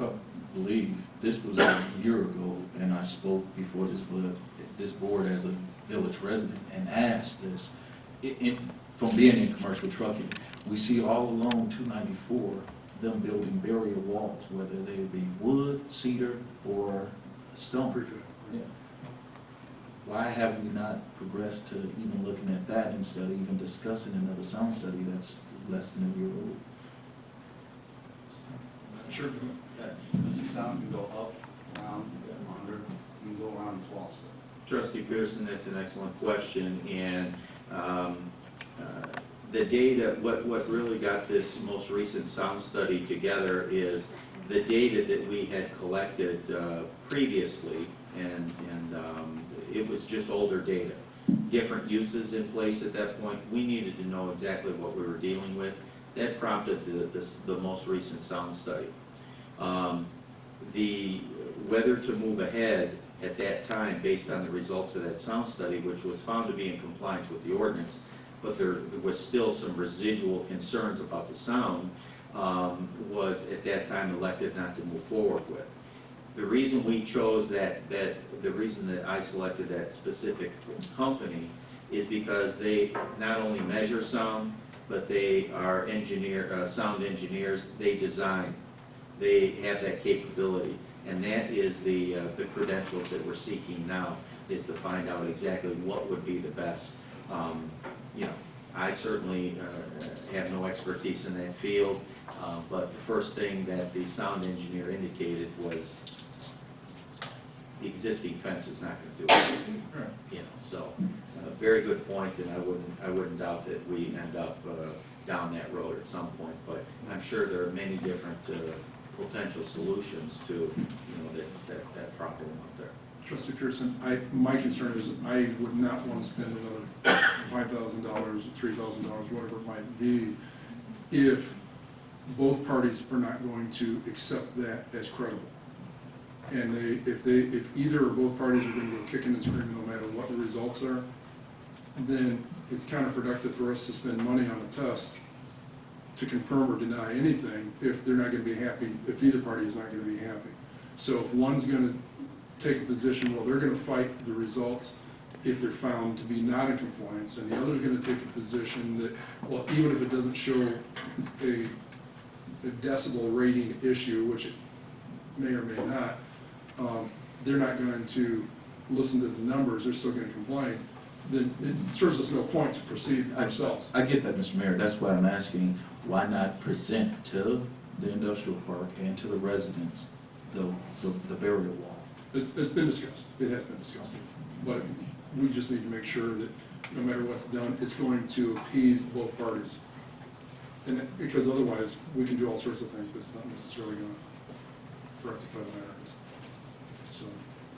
I believe this was a year ago, and I spoke before this board as a village resident and asked this. From being in commercial trucking, we see all along 294 them building barrier walls, whether they be wood, cedar, or stone. Yeah. Why have we not progressed to even looking at that instead of even discussing another sound study that's less than a year old? Sure. The sound can go up, around, under, you can go around 12 steps. Trustee Pearson, that's an excellent question, and the data, what really got this most recent sound study together is the data that we had collected previously, and it was just older data. Different uses in place at that point. We needed to know exactly what we were dealing with. That prompted the most recent sound study. Whether to move ahead at that time based on the results of that sound study, which was found to be in compliance with the ordinance, but there was still some residual concerns about the sound, was at that time elected not to move forward with. The reason we chose the reason that I selected that specific company is because they not only measure sound, but they are sound engineers. They design. They have that capability, and that is the credentials that we're seeking now, is to find out exactly what would be the best. You know, I certainly have no expertise in that field, but the first thing that the sound engineer indicated was the existing fence is not going to do it. You know, so very good point, and I wouldn't doubt that we end up down that road at some point. But I'm sure there are many different potential solutions to that problem out there. Trustee Pearson, my concern is I would not want to spend another $5,000, $3,000, whatever it might be, if both parties are not going to accept that as credible. And if either or both parties are going to go kicking and screaming no matter what the results are, then it's counterproductive for us to spend money on a test to confirm or deny anything if they're not going to be happy, if either party is not going to be happy. So if one's going to take a position, well, they're going to fight the results if they're found to be not in compliance, and the other is going to take a position that, well, even if it doesn't show a decibel rating issue, which it may or may not, they're not going to listen to the numbers, they're still going to complain, then it serves us no point to proceed ourselves. I get that, Mr. Mayor. That's why I'm asking, why not present to the industrial park and to the residents the barrier wall? It's been discussed. It has been discussed. But we just need to make sure that no matter what's done, it's going to appease both parties. And because otherwise, we can do all sorts of things, but it's not necessarily going to rectify the matter. So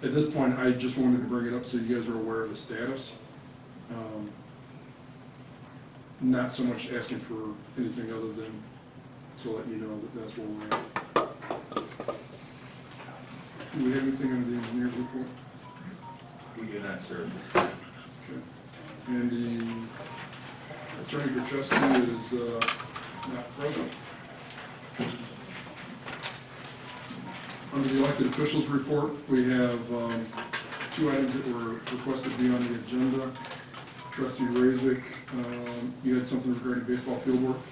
at this point, I just wanted to bring it up so you guys are aware of the status. Not so much asking for anything other than to let you know that that's where we're at. Do we have anything under the engineer's report? We do not serve this time. Okay. And the attorney for trustee is not present. Under the elected officials report, we have 2 items that were requested to be on the agenda. Trustee Razik, you had something regarding baseball field work?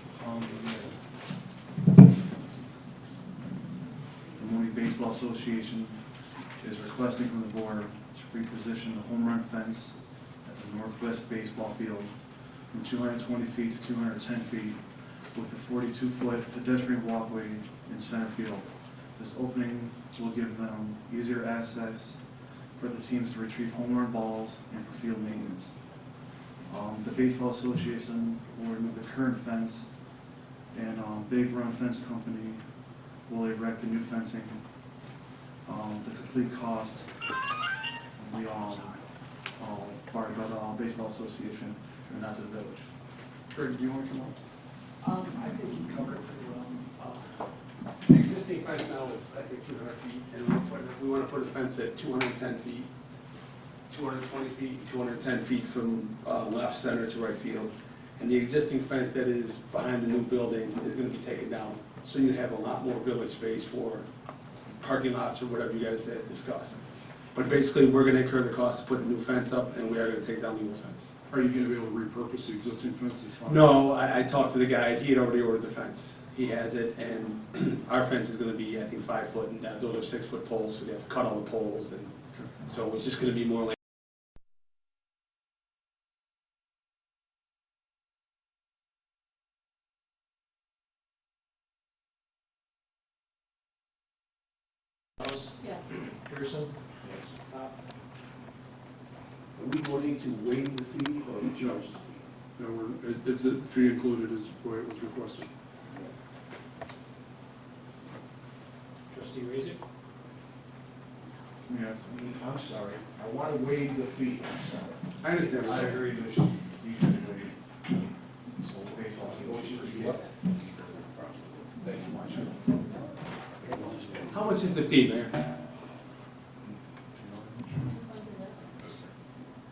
The Monee Baseball Association is requesting from the board to reposition the home run fence at the northwest baseball field from 220 feet to 210 feet with the 42-foot pedestrian walkway in center field. This opening will give them easier access for the teams to retrieve home run balls and for field maintenance. The Baseball Association will remove the current fence, and Big Run Fence Company will erect the new fencing. The complete cost will be all part by the Baseball Association and not to the village. Greg, do you want to come on? I think you covered it The existing fence now is, I think, 200 feet, and we want to put a fence at 210 feet, 220 feet, 210 feet from left center to right field. And the existing fence that is behind the new building is going to be taken down. So you have a lot more village space for parking lots or whatever you guys had discussed. But basically, we're going to incur the cost to put the new fence up, and we are going to take down the old fence. Are you gonna be able to repurpose the existing fence as far? No, I talked to the guy, he had already ordered the fence. He has it, and our fence is gonna be, I think, 5 foot, and those are 6 foot poles, so we have to cut all the poles, and so it's just gonna be more like. Yes. Pearson? Are we voting to waive the fee or to charge the fee? No, is the fee included as the way it was requested? Trustee Raisik? Yes. I'm sorry, I want to waive the fee, I'm sorry. I understand. I agree, you should waive. So baseball field. Thank you much. How much is the fee, Mayor?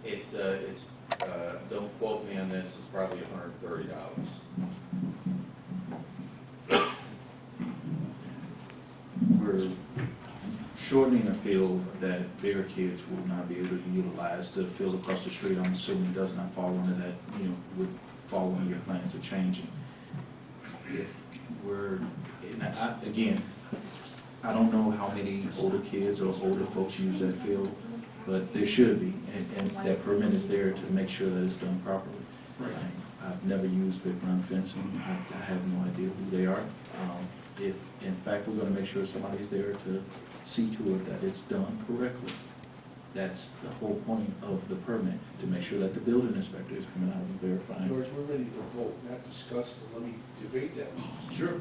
It's, don't quote me on this, it's probably $130. We're shortening a field that bigger kids will not be able to utilize. The field across the street, I'm assuming, does not fall under that, would fall under your plans of changing. If we're, and again, I don't know how many older kids or older folks use that field, but there should be, and that permit is there to make sure that it's done properly. Right. I've never used big run fencing. I have no idea who they are. If, in fact, we're gonna make sure somebody's there to see to it that it's done correctly. That's the whole point of the permit, to make sure that the building inspector is coming out and verifying. George, we're ready to vote, not discuss, but let me debate that. Sure.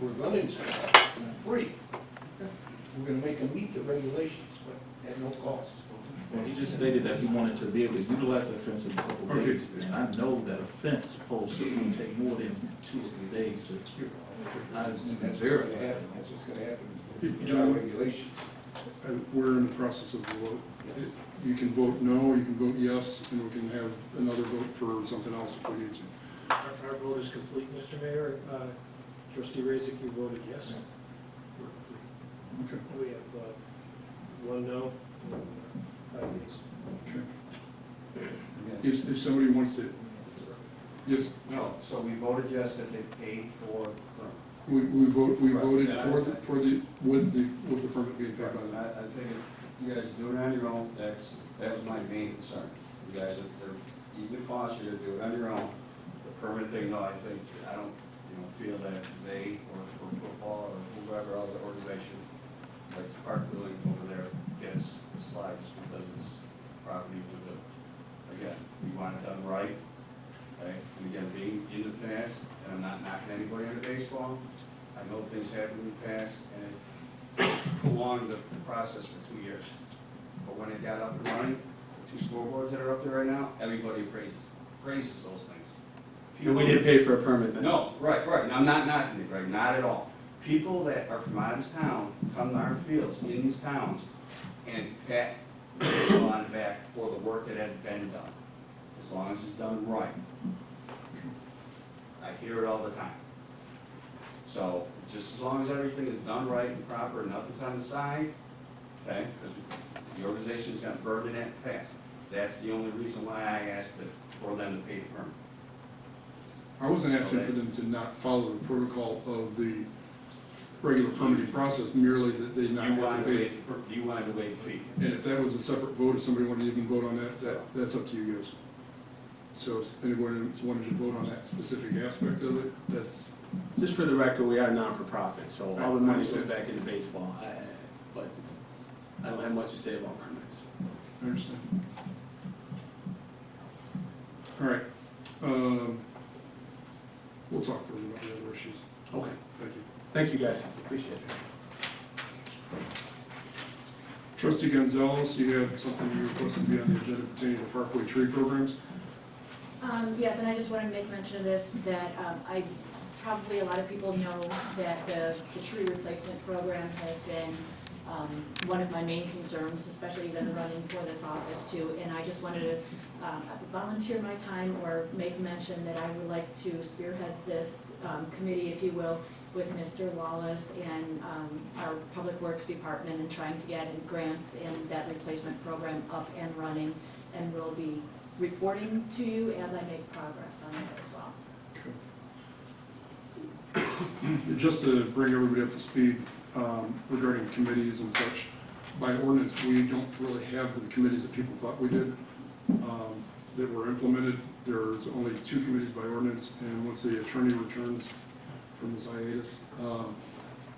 We're going to inspect it for free. We're going to make them meet the regulations, but at no cost. Well, he just stated that he wanted to be able to utilize that fence in a couple of Okay. days. And I know that a fence post will take more than 2 or 3 days to, not even That's what's going to verify. happen, that's what's going to happen. In John? our regulations. We're in the process of the vote. You can vote no, you can vote yes, and we can have another vote for something else if we need to. Our vote is complete, Mr. Mayor. Trustee Raisik, you voted yes? We're complete. Okay. We have 1 no, and 5 yeas. Okay. If somebody wants to, yes, No, so we voted yes that they paid for, we voted Right. for the, with the permit being paid by them. I think if you guys do it on your own, that was my main concern. You guys, if they're, even if cost you to do it on your own, the permit thing, no, I don't, feel that they, or football, or whoever other organization, like the park building over there, gets the slide just because it's property with the, again, we want it done right, okay? And again, being in the past, and I'm not knocking anybody into baseball, I know things happen in the past, and it prolonged the process for 2 years. But when it got up and running, the 2 scoreboards that are up there right now, everybody praises those things. And we didn't pay for a permit then? No, right, and I'm not knocking it, right, not at all. People that are from out of town come to our fields in these towns and pat people on the back for the work that had been done, as long as it's done right. I hear it all the time. So, just as long as everything is done right and proper, and nothing's on the side, okay, because the organization's got burned in that past. That's the only reason why I asked for them to pay the permit. I wasn't asking for them to not follow the protocol of the regular permitting process, merely that they not have to pay. You wanted to waive the fee. And if that was a separate vote, if somebody wanted to even vote on that's up to you guys. So if anybody wanted to vote on that specific aspect of it, that's. Just for the record, we are non-for-profit, so all the money goes back into baseball. But I don't have much to say about permits. I understand. All right. We'll talk further about the other issues. Okay. Thank you. Thank you, guys. Appreciate it. Trustee Gonzalez, you had something you requested to be on the agenda pertaining to Parkway tree programs? Yes, and I just want to make mention of this, that I probably a lot of people know that the tree replacement program has been one of my main concerns, especially even running for this office too. And I just wanted to volunteer my time or make mention that I would like to spearhead this committee, if you will, with Mr. Wallace and our Public Works Department and trying to get grants and that replacement program up and running. And we'll be reporting to you as I make progress on it as well. Just to bring everybody up to speed regarding committees and such, by ordinance, we don't really have the committees that people thought we did that were implemented. There's only 2 committees by ordinance, and once the attorney returns from this hiatus,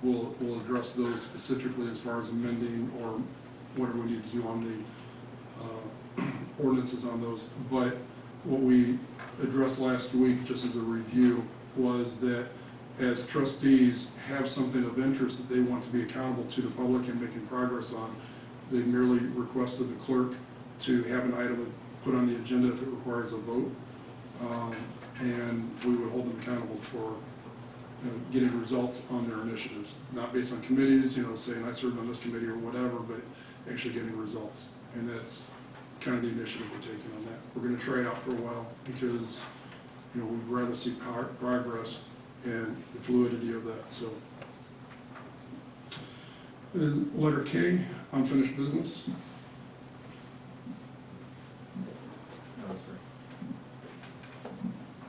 we'll address those specifically as far as amending or whatever we need to do on the ordinances on those. But what we addressed last week, just as a review, was that as trustees have something of interest that they want to be accountable to the public and making progress on, they merely requested the clerk to have an item put on the agenda if it requires a vote, and we would hold them accountable for getting results on their initiatives, not based on committees, saying I served on this committee or whatever, but actually getting results. And that's kind of the initiative we're taking on that. We're going to try it out for a while because we'd rather see progress and the fluidity of that. So, letter K, unfinished business.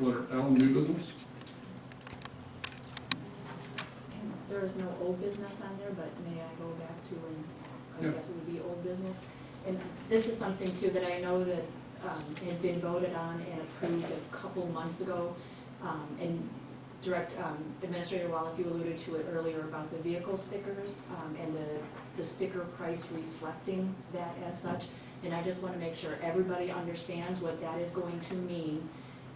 Letter L, new business. There is no old business on there, but may I go back to when I guess it would be old business? And this is something too that I know that had been voted on and approved a couple months ago. And Administrator Wallace, you alluded to it earlier about the vehicle stickers and the sticker price reflecting that as such. And I just want to make sure everybody understands what that is going to mean.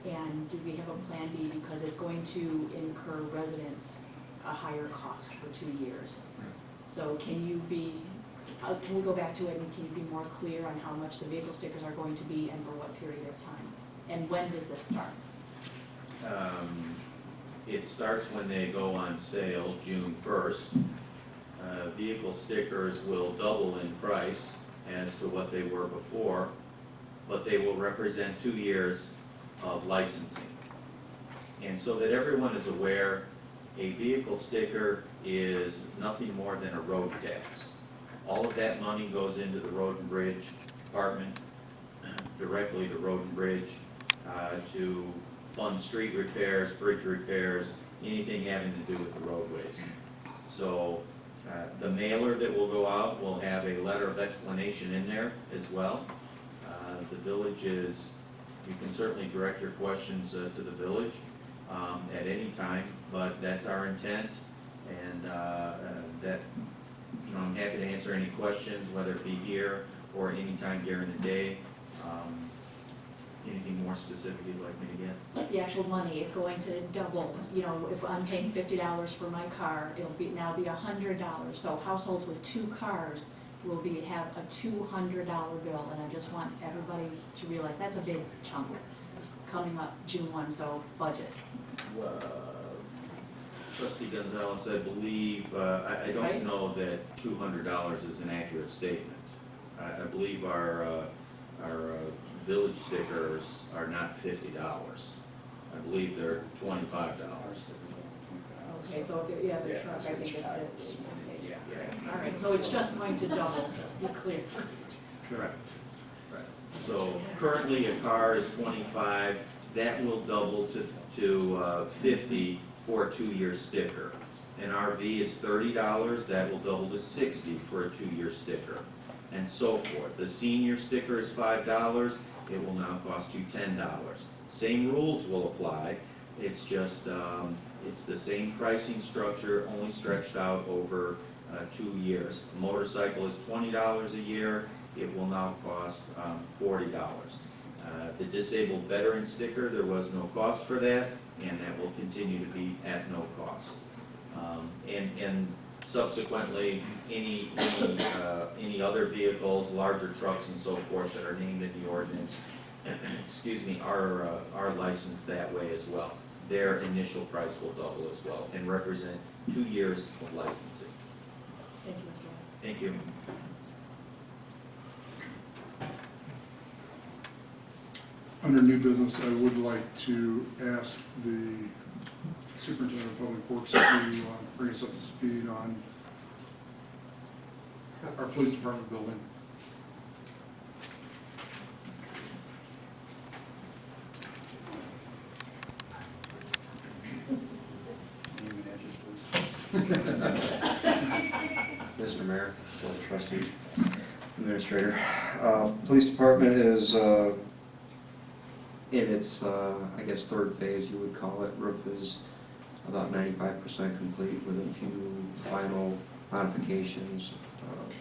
And do we have a plan B, because it's going to incur residents a higher cost for 2 years. So can we go back to it and can you be more clear on how much the vehicle stickers are going to be and for what period of time? And when does this start? It starts when they go on sale, June 1st. Vehicle stickers will double in price as to what they were before, but they will represent 2 years of licensing. And so that everyone is aware, a vehicle sticker is nothing more than a road tax. All of that money goes into the Road and Bridge Department, directly to Road and Bridge, to fund street repairs, bridge repairs, anything having to do with the roadways. So the mailer that will go out will have a letter of explanation in there as well. The village you can certainly direct your questions to the village at any time, but that's our intent, and that I'm happy to answer any questions, whether it be here or any time during the day. Anything more specific you'd like me to get? Like the actual money, it's going to double. If I'm paying $50 for my car, it'll now be $100. So households with 2 cars will have a $200 bill, and I just want everybody to realize that's a big chunk. It's coming up June 1, so budget. Trustee Gonzalez, I believe, I don't know that $200 is an accurate statement. I believe our village stickers are not $50. I believe they're $25. Okay, so if you have a truck, I think it's 50. All right, so it's just going to double, just be clear. Correct. So currently a car is 25, that will double to 50 for a 2-year sticker. An RV is $30, that will double to 60 for a 2-year sticker, and so forth. The senior sticker is $5, it will now cost you $10. Same rules will apply, it's just, it's the same pricing structure, only stretched out over 2 years. A motorcycle is $20 a year, it will now cost $40. The disabled veteran sticker, there was no cost for that, and that will continue to be at no cost. And subsequently, any other vehicles, larger trucks and so forth that are named in the ordinance, excuse me, are licensed that way as well. their initial price will double as well and represent 2 years of licensing. Thank you, Mr. Mayor. Thank you. Under new business, I would like to ask the superintendent of public works to bring us up to speed on our police department building. Mr. Mayor, Board of Trustees, Administrator. Police Department is in its, I guess, third phase, you would call it. Roof is about 95% complete with a few final modifications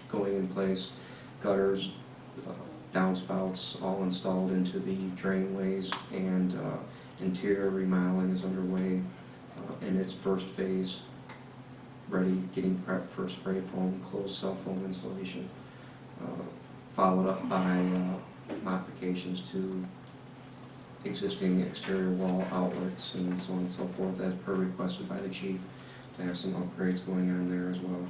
going in place. Gutters, downspouts all installed into the drainways, and interior remodeling is underway in its first phase, ready, getting prepped for spray foam, closed cell foam installation, followed up by modifications to existing exterior wall outlets and so on and so forth, as per requested by the chief, to have some upgrades going on there as well.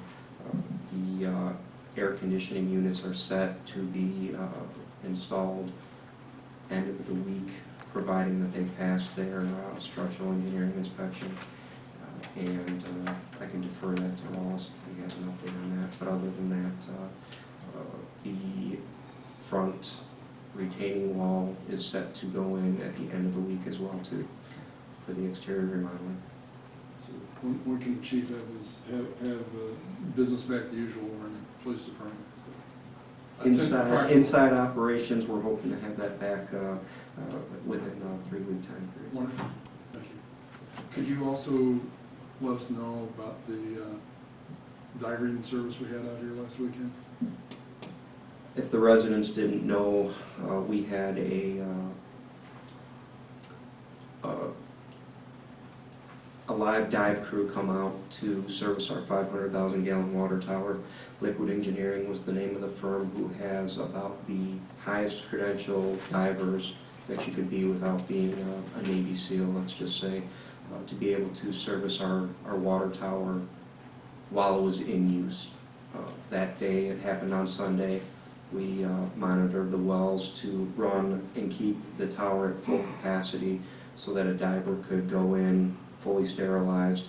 The air conditioning units are set to be installed end of the week, providing that they pass their structural engineering inspection. And I can defer that to Wallace if he has an update on that. But other than that, the front retaining wall is set to go in at the end of the week as well too, for the exterior remodeling. So when can the chief have business back to usual in the police department? Inside operations, we're hoping to have that back within a 3-week time period. Wonderful, thank you. Could you also let us know about the dye reading service we had out here last weekend? If the residents didn't know, we had a live dive crew come out to service our 500,000 gallon water tower. Liquid Engineering was the name of the firm, who has about the highest credential divers that you could be without being a Navy SEAL, let's just say, to be able to service our water tower while it was in use. That day, it happened on Sunday, we monitored the wells to run and keep the tower at full capacity so that a diver could go in fully sterilized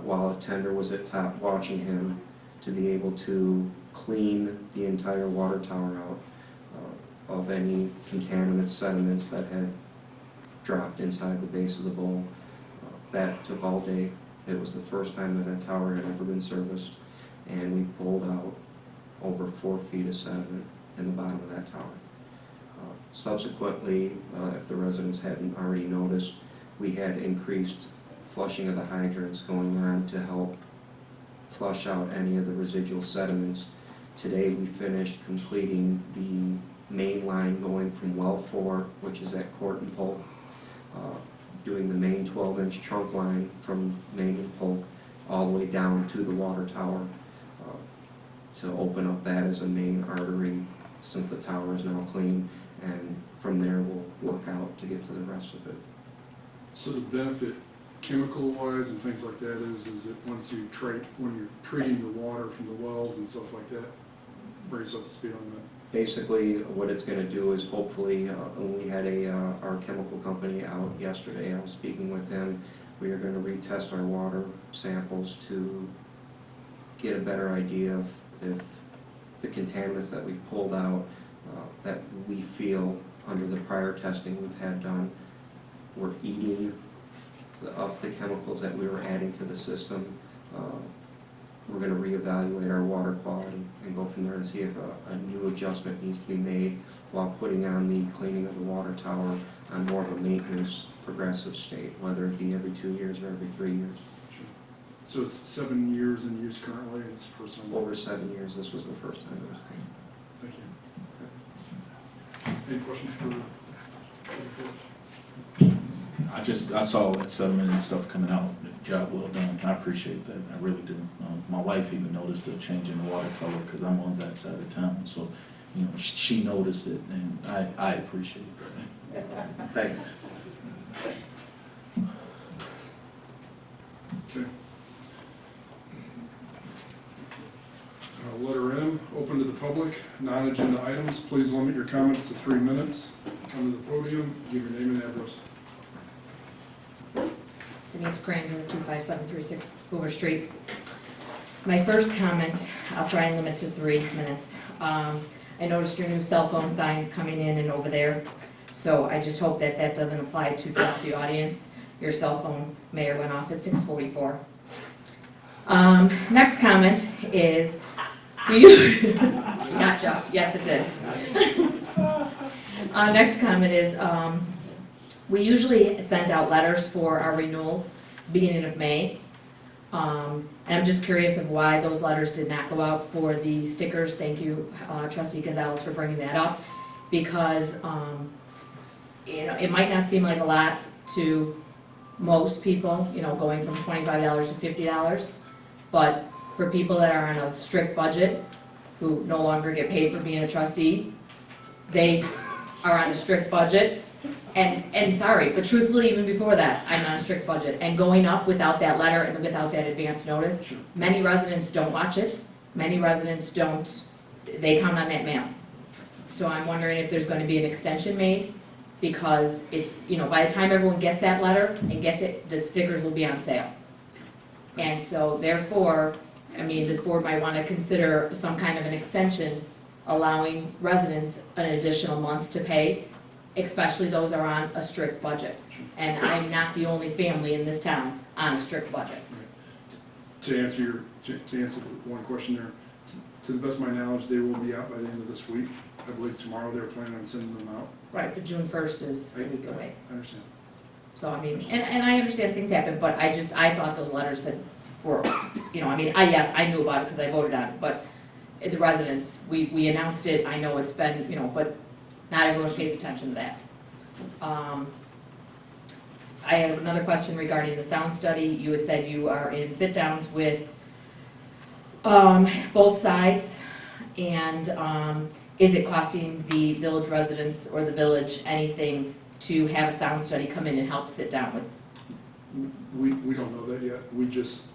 while a tender was at top watching him, to be able to clean the entire water tower out of any contaminant sediments that had dropped inside the base of the bowl. That took all day. It was the first time that that tower had ever been serviced, and we pulled out over 4 feet of sediment in the bottom of that tower. Subsequently, if the residents hadn't already noticed, we had increased flushing of the hydrants going on to help flush out any of the residual sediments. Today we finished completing the main line going from well 4, which is at Court and Polk, doing the main 12-inch trunk line from Main and Polk all the way down to the water tower, to open up that as a main artery, since the tower is now clean, and from there we'll work out to get to the rest of it. So the benefit chemical-wise and things like that is that once you when you're treating the water from the wells and stuff like that, bring us up to speed on that. Basically, what it's going to do is hopefully, when we had our chemical company out yesterday, I was speaking with them, we are going to retest our water samples to get a better idea of if the contaminants that we pulled out that we feel under the prior testing we've had done were eating up the chemicals that we were adding to the system. We're going to reevaluate our water quality and go from there and see if a new adjustment needs to be made while putting on the cleaning of the water tower on more of a maintenance progressive state, whether it be every 2 years or every 3 years. Sure. So it's 7 years in use currently, and it's the first time? Over 7 years, this was the first time it was cleaned. Thank you. Any questions for I saw that sediment and stuff coming out. Job well done. I appreciate that. I really do. My wife even noticed a change in the water color because I'm on that side of town. So, you know, she noticed it, and I appreciate that. Thanks. public, non-agenda items, please limit your comments to 3 minutes. Come to the podium, give your name and address. Denise Kranzer, 25736 Hoover Street. My first comment, I'll try and limit to 3 minutes. I noticed your new cell phone signs coming in and over there, so I just hope that that doesn't apply to just the audience. Your cell phone, Mayor, went off at 6:44. Next comment is, gotcha, yes it did. Next comment is, we usually send out letters for our renewals beginning of May. And I'm just curious of why those letters did not go out for the stickers. Thank you, Trustee Gonzalez, for bringing that up. Because, you know, it might not seem like a lot to most people, you know, going from $25 to $50. But for people that are on a strict budget, who no longer get paid for being a trustee, they are on a strict budget. And sorry, but truthfully, even before that, I'm on a strict budget. And going up without that letter and without that advance notice, many residents don't watch it. Many residents don't, they count on that mail. So I'm wondering if there's gonna be an extension made, because it, you know, by the time everyone gets that letter and gets it, the stickers will be on sale. And so therefore, I mean, this board might wanna consider some kind of an extension, allowing residents an additional month to pay, especially those that are on a strict budget. And I'm not the only family in this town on a strict budget. To answer one question there, to the best of my knowledge, they will be out by the end of this week. I believe tomorrow they're planning on sending them out. Right, but June 1st is a week away. I understand. So I mean, and I understand things happen, but I thought those letters that were, you know, I mean, yes, I knew about it because I voted on it, but the residents, we announced it, I know it's been, you know, but not everyone pays attention to that. I have another question regarding the sound study. You had said you are in sit-downs with both sides, and is it costing the village residents or the village anything to have a sound study come in and help sit down with? We don't know that yet.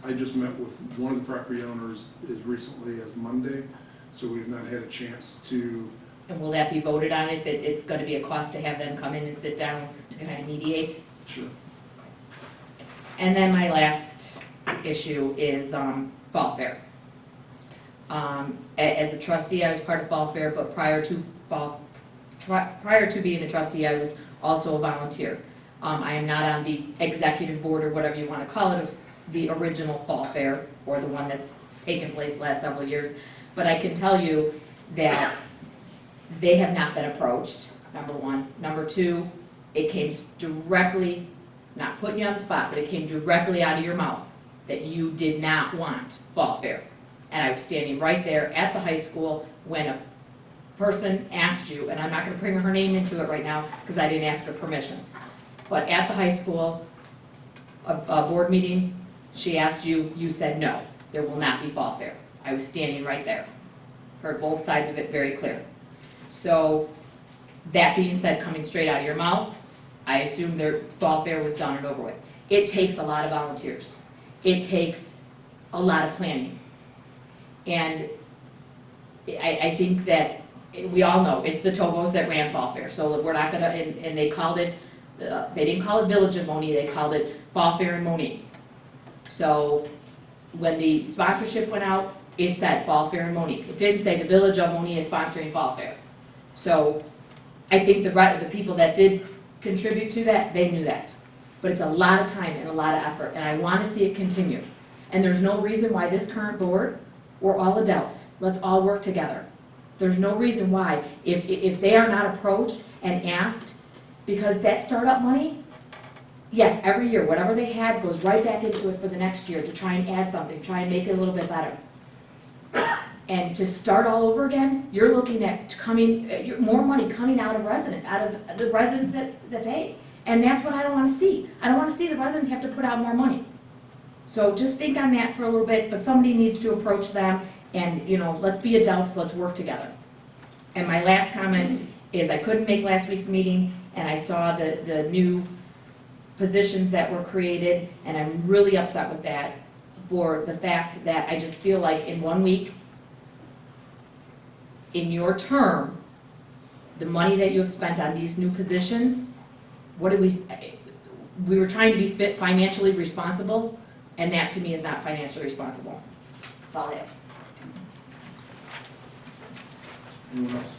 I just met with one of the property owners as recently as Monday, so we've not had a chance to. And will that be voted on if it's going to be a cost to have them come in and sit down to kind of mediate? Sure. And then my last issue is Fall Fair. As a trustee, I was part of Fall Fair, but prior to being a trustee, I was also a volunteer. I am not on the executive board or whatever you want to call it of the original Fall Fair, or the one that's taken place the last several years. But I can tell you that they have not been approached, number one. Number two, it came directly, not putting you on the spot, but it came directly out of your mouth that you did not want Fall Fair. And I was standing right there at the high school when a person asked you, and I'm not gonna bring her name into it right now because I didn't ask her permission, but at the high school, a board meeting, she asked you, you said no, there will not be Fall Fair. I was standing right there. Heard both sides of it very clear. So, that being said, coming straight out of your mouth, I assume their Fall Fair was done and over with. It takes a lot of volunteers. It takes a lot of planning. And I think that we all know it's the Tobos that ran Fall Fair. So we're not gonna, and they called it, they didn't call it Village of Monee, they called it Fall Fair in Monee. So when the sponsorship went out, it said Fall Fair in Monee. It didn't say the Village of Monee is sponsoring Fall Fair. So I think the people that did contribute to that, they knew that. But it's a lot of time and a lot of effort, and I want to see it continue. And there's no reason why this current board, we're all adults, let's all work together. There's no reason why, if they are not approached and asked, because that startup money, yes, every year, whatever they had goes right back into it for the next year to try and add something, try and make it a little bit better. And to start all over again, you're looking at more money coming out of the residents that pay. And that's what I don't want to see. I don't want to see the residents have to put out more money. So just think on that for a little bit, but somebody needs to approach them and, you know, let's be adults, let's work together. And my last comment is I couldn't make last week's meeting, and I saw the new positions that were created, and I'm really upset with that for the fact that I just feel like in 1 week, in your term, the money that you have spent on these new positions, what do we were trying to be financially responsible, and that to me is not financially responsible. That's all I have. Anyone else?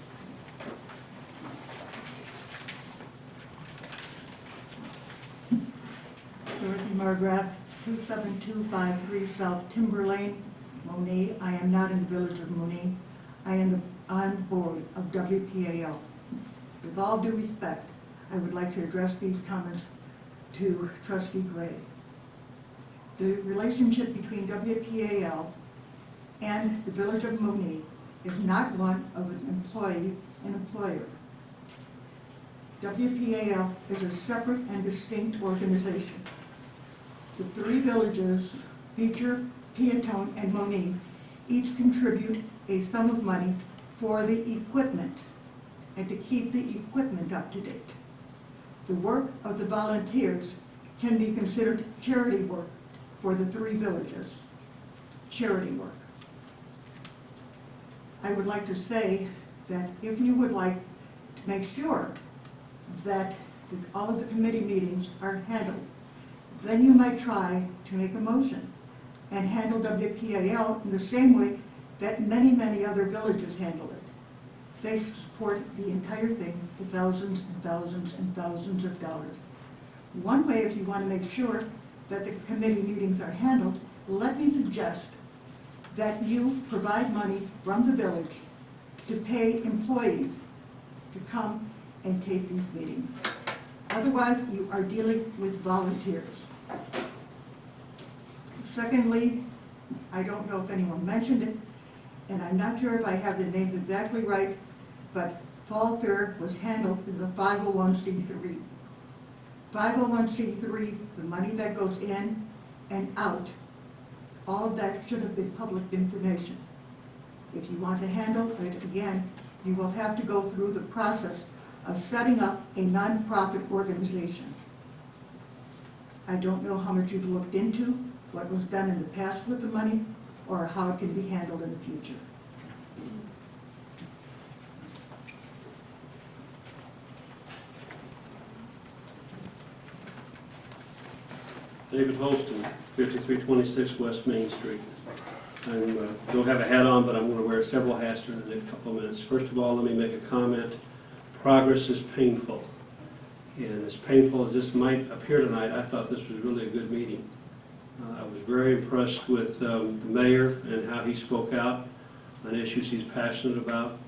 Dorothy Margraf, 27253 South Timber Lane, Monee. I am not in the village of Monee. I am on the board of WPAL. With all due respect, I would like to address these comments to Trustee Gray. The relationship between WPAL and the village of Monee is not one of an employee and employer. WPAL is a separate and distinct organization. The three villages, Beecher, Peatone, and Monee, each contribute a sum of money for the equipment and to keep the equipment up to date. The work of the volunteers can be considered charity work for the three villages, charity work. I would like to say that if you would like to make sure that all of the committee meetings are handled, then you might try to make a motion and handle WPAL in the same way that many, many other villages handle it. They support the entire thing with thousands and thousands and thousands of dollars. One way, if you want to make sure that the committee meetings are handled, let me suggest that you provide money from the village to pay employees to come and tape these meetings. Otherwise, you are dealing with volunteers. Secondly, I don't know if anyone mentioned it, and I'm not sure if I have the names exactly right, but Fall Fair was handled as a 501c3. 501c3, the money that goes in and out, all of that should have been public information. If you want to handle it again, you will have to go through the process of setting up a nonprofit organization. I don't know how much you've looked into what was done in the past with the money or how it can be handled in the future. David Holston, 5326 West Main Street. I don't have a hat on, but I'm going to wear several hats in the next couple of minutes. First of all, let me make a comment. Progress is painful. And as painful as this might appear tonight, I thought this was really a good meeting. I was very impressed with the mayor and how he spoke out on issues he's passionate about.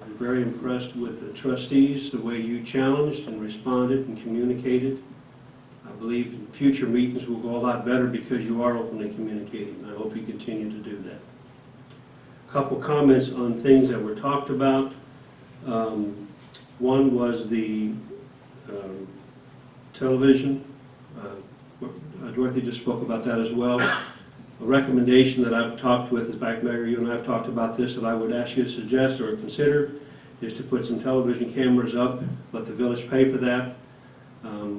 I was very impressed with the trustees, the way you challenged and responded and communicated. I believe in future meetings will go a lot better because you are openly communicating. I hope you continue to do that. A couple comments on things that were talked about. One was the television. Dorothy just spoke about that as well. A recommendation that I've talked with, in fact, Mayor, you and I have talked about this, that I would ask you to suggest or consider is to put some television cameras up, let the village pay for that.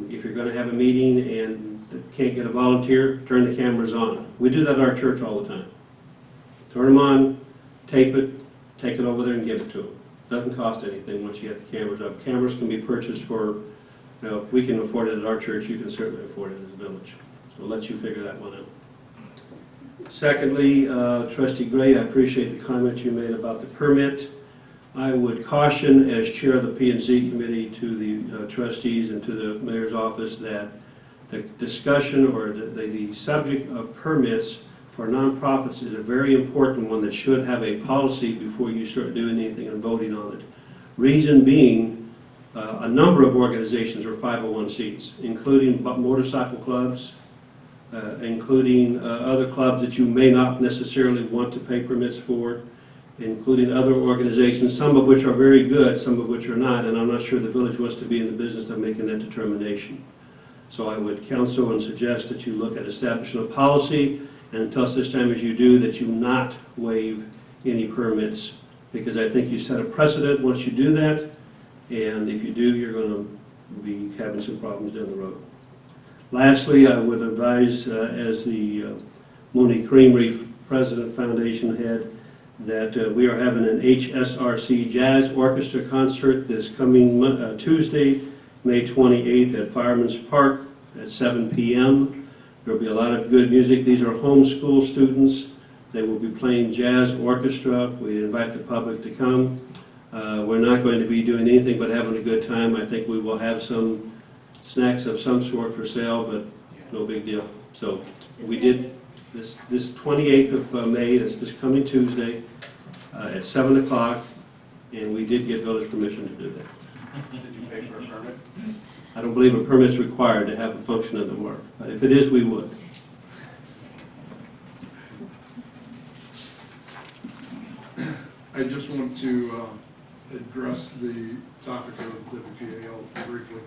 If you're going to have a meeting and can't get a volunteer, turn the cameras on. We do that at our church all the time. Turn them on, tape it, take it over there and give it to them. Doesn't cost anything once you get the cameras up. Cameras can be purchased for, if we can afford it at our church, you can certainly afford it as a village. So I'll let you figure that one out. Secondly, Trustee Gray, I appreciate the comment you made about the permit. I would caution, as chair of the P&Z committee, to the trustees and to the mayor's office that the discussion or the subject of permits for nonprofits is a very important one that should have a policy before you start doing anything and voting on it. Reason being, a number of organizations are 501c, including motorcycle clubs, including other clubs that you may not necessarily want to pay permits for, including other organizations, some of which are very good, some of which are not, and I'm not sure the village wants to be in the business of making that determination. So I would counsel and suggest that you look at establishing a policy, and until such time as you do, that you not waive any permits, because I think you set a precedent once you do that, and if you do, you're going to be having some problems down the road. Lastly, I would advise, as the Monee Creamery President Foundation head, that we are having an HSRC Jazz Orchestra concert this coming Tuesday, May 28th at Fireman's Park at 7 p.m. There will be a lot of good music. These are homeschool students. They will be playing jazz orchestra. We invite the public to come. We're not going to be doing anything but having a good time. I think we will have some snacks of some sort for sale, but no big deal. So we did this 28th of May, that's this coming Tuesday, at 7 o'clock, and we did get village permission to do that. Did you pay for a permit? I don't believe a permit is required to have a function of the work, but if it is, we would. I just want to address the topic of WPAL briefly.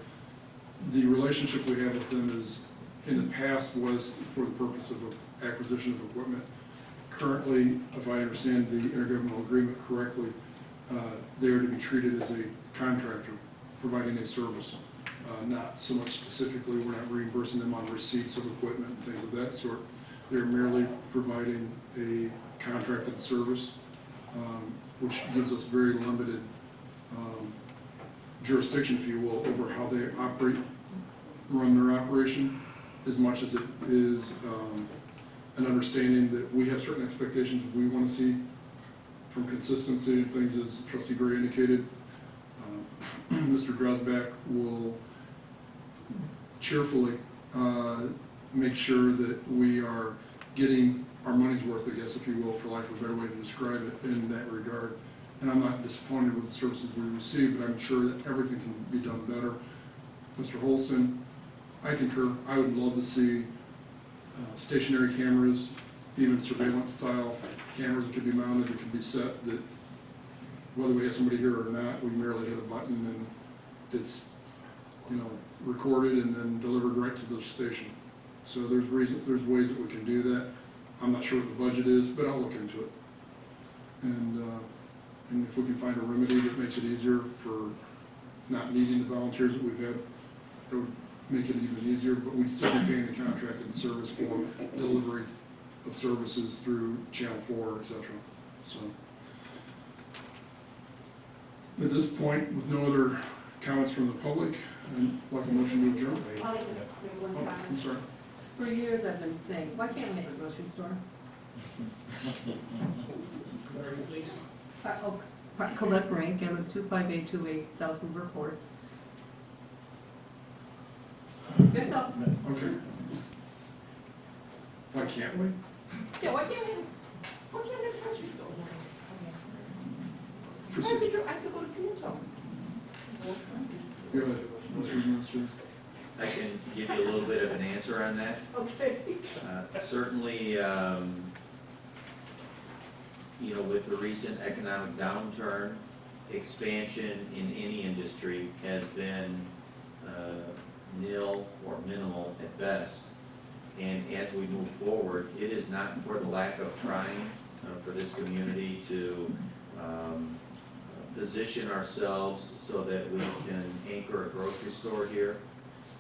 The relationship we have with them is, in the past, was for the purpose of acquisition of equipment. Currently, if I understand the intergovernmental agreement correctly, they are to be treated as a contractor providing a service. Not so much specifically, we're not reimbursing them on receipts of equipment and things of that sort. They're merely providing a contracted service, which gives us very limited jurisdiction, if you will, over how they operate, run their operation, as much as it is an understanding that we have certain expectations we want to see from consistency and things, as Trustee Gray indicated. Mr. Dresbach will cheerfully make sure that we are getting our money's worth, I guess, if you will, for lack of a better way to describe it, in that regard. And I'm not disappointed with the services we receive, but I'm sure that everything can be done better. Mr. Holston, I concur. I would love to see stationary cameras, even surveillance-style cameras that could be mounted, that could be set, that whether we have somebody here or not, we merely hit a button and it's, recorded and then delivered right to the station. So there's ways that we can do that. I'm not sure what the budget is, but I'll look into it. And if we can find a remedy that makes it easier for not needing the volunteers that we've had, it would make it even easier, but we'd still be paying the contracted service for delivery of services through Channel 4, et cetera. So at this point, with no other comments from the public, I'd like a motion to adjourn. I'll make one comment. I'm sorry. For years I've been saying, why can't we have a grocery store? Colette Rank, I live 25828 South Hoover Court. That's all. Okay. Why can't we? Yeah, why can't we have a grocery store? I have to go to Pimento. Go ahead, Mr. Minister. I can give you a little bit of an answer on that. Okay. Certainly, with the recent economic downturn, expansion in any industry has been nil or minimal at best. And as we move forward, it is not for the lack of trying for this community to position ourselves so that we can anchor a grocery store here.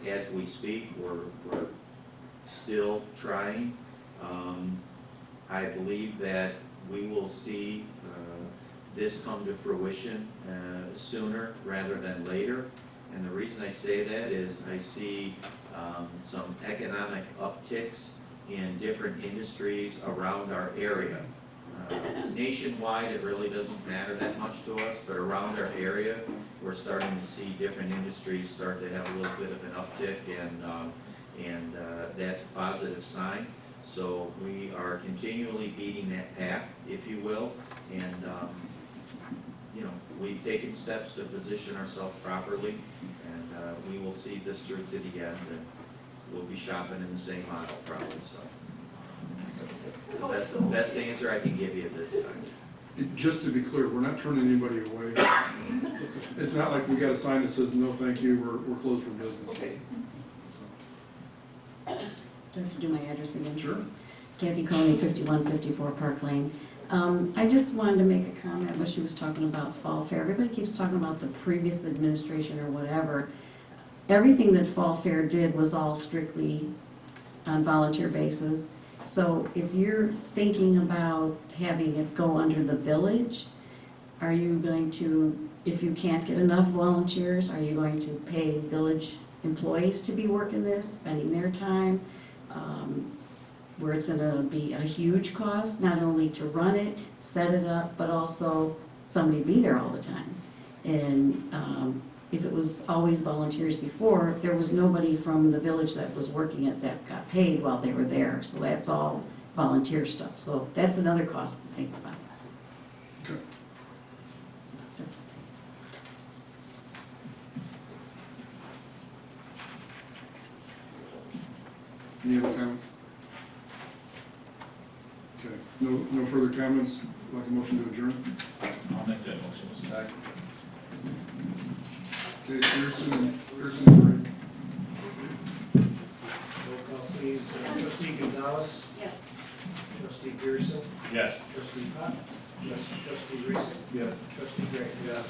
As we speak, we're still trying. I believe that we will see this come to fruition sooner rather than later. And the reason I say that is I see some economic upticks in different industries around our area. Nationwide, it really doesn't matter that much to us, but around our area, we're starting to see different industries start to have a little bit of an uptick, and that's a positive sign. So we are continually beating that path, if you will, and we've taken steps to position ourselves properly, and we will see this through to the end, and we'll be shopping in the same aisle probably. So that's the best answer I can give you at this time. Just to be clear, we're not turning anybody away. It's not like we got a sign that says, no, thank you, we're closed for business. Okay. So. Do I have to do my address again? Sure. Kathy Coney, 5154 Park Lane. I just wanted to make a comment when she was talking about Fall Fair. Everybody keeps talking about the previous administration or whatever. Everything that Fall Fair did was all strictly on volunteer basis. So if you're thinking about having it go under the village, are you going to, if you can't get enough volunteers, are you going to pay village employees to be working this, spending their time? Where it's gonna be a huge cost, not only to run it, set it up, but also somebody be there all the time. And if it was always volunteers before, there was nobody from the village that was working it that got paid while they were there. So that's all volunteer stuff. So that's another cost to think about. Okay. Any other comments? Okay, no further comments, like a motion to adjourn? I'll make that motion. Okay, Pearson, Ray. Roll call, please. Trustee Gonzalez? Yes. Trustee Pearson? Yes. Trustee Pop? Yes. Trustee Racick? Yes. Trustee Gray? Yes.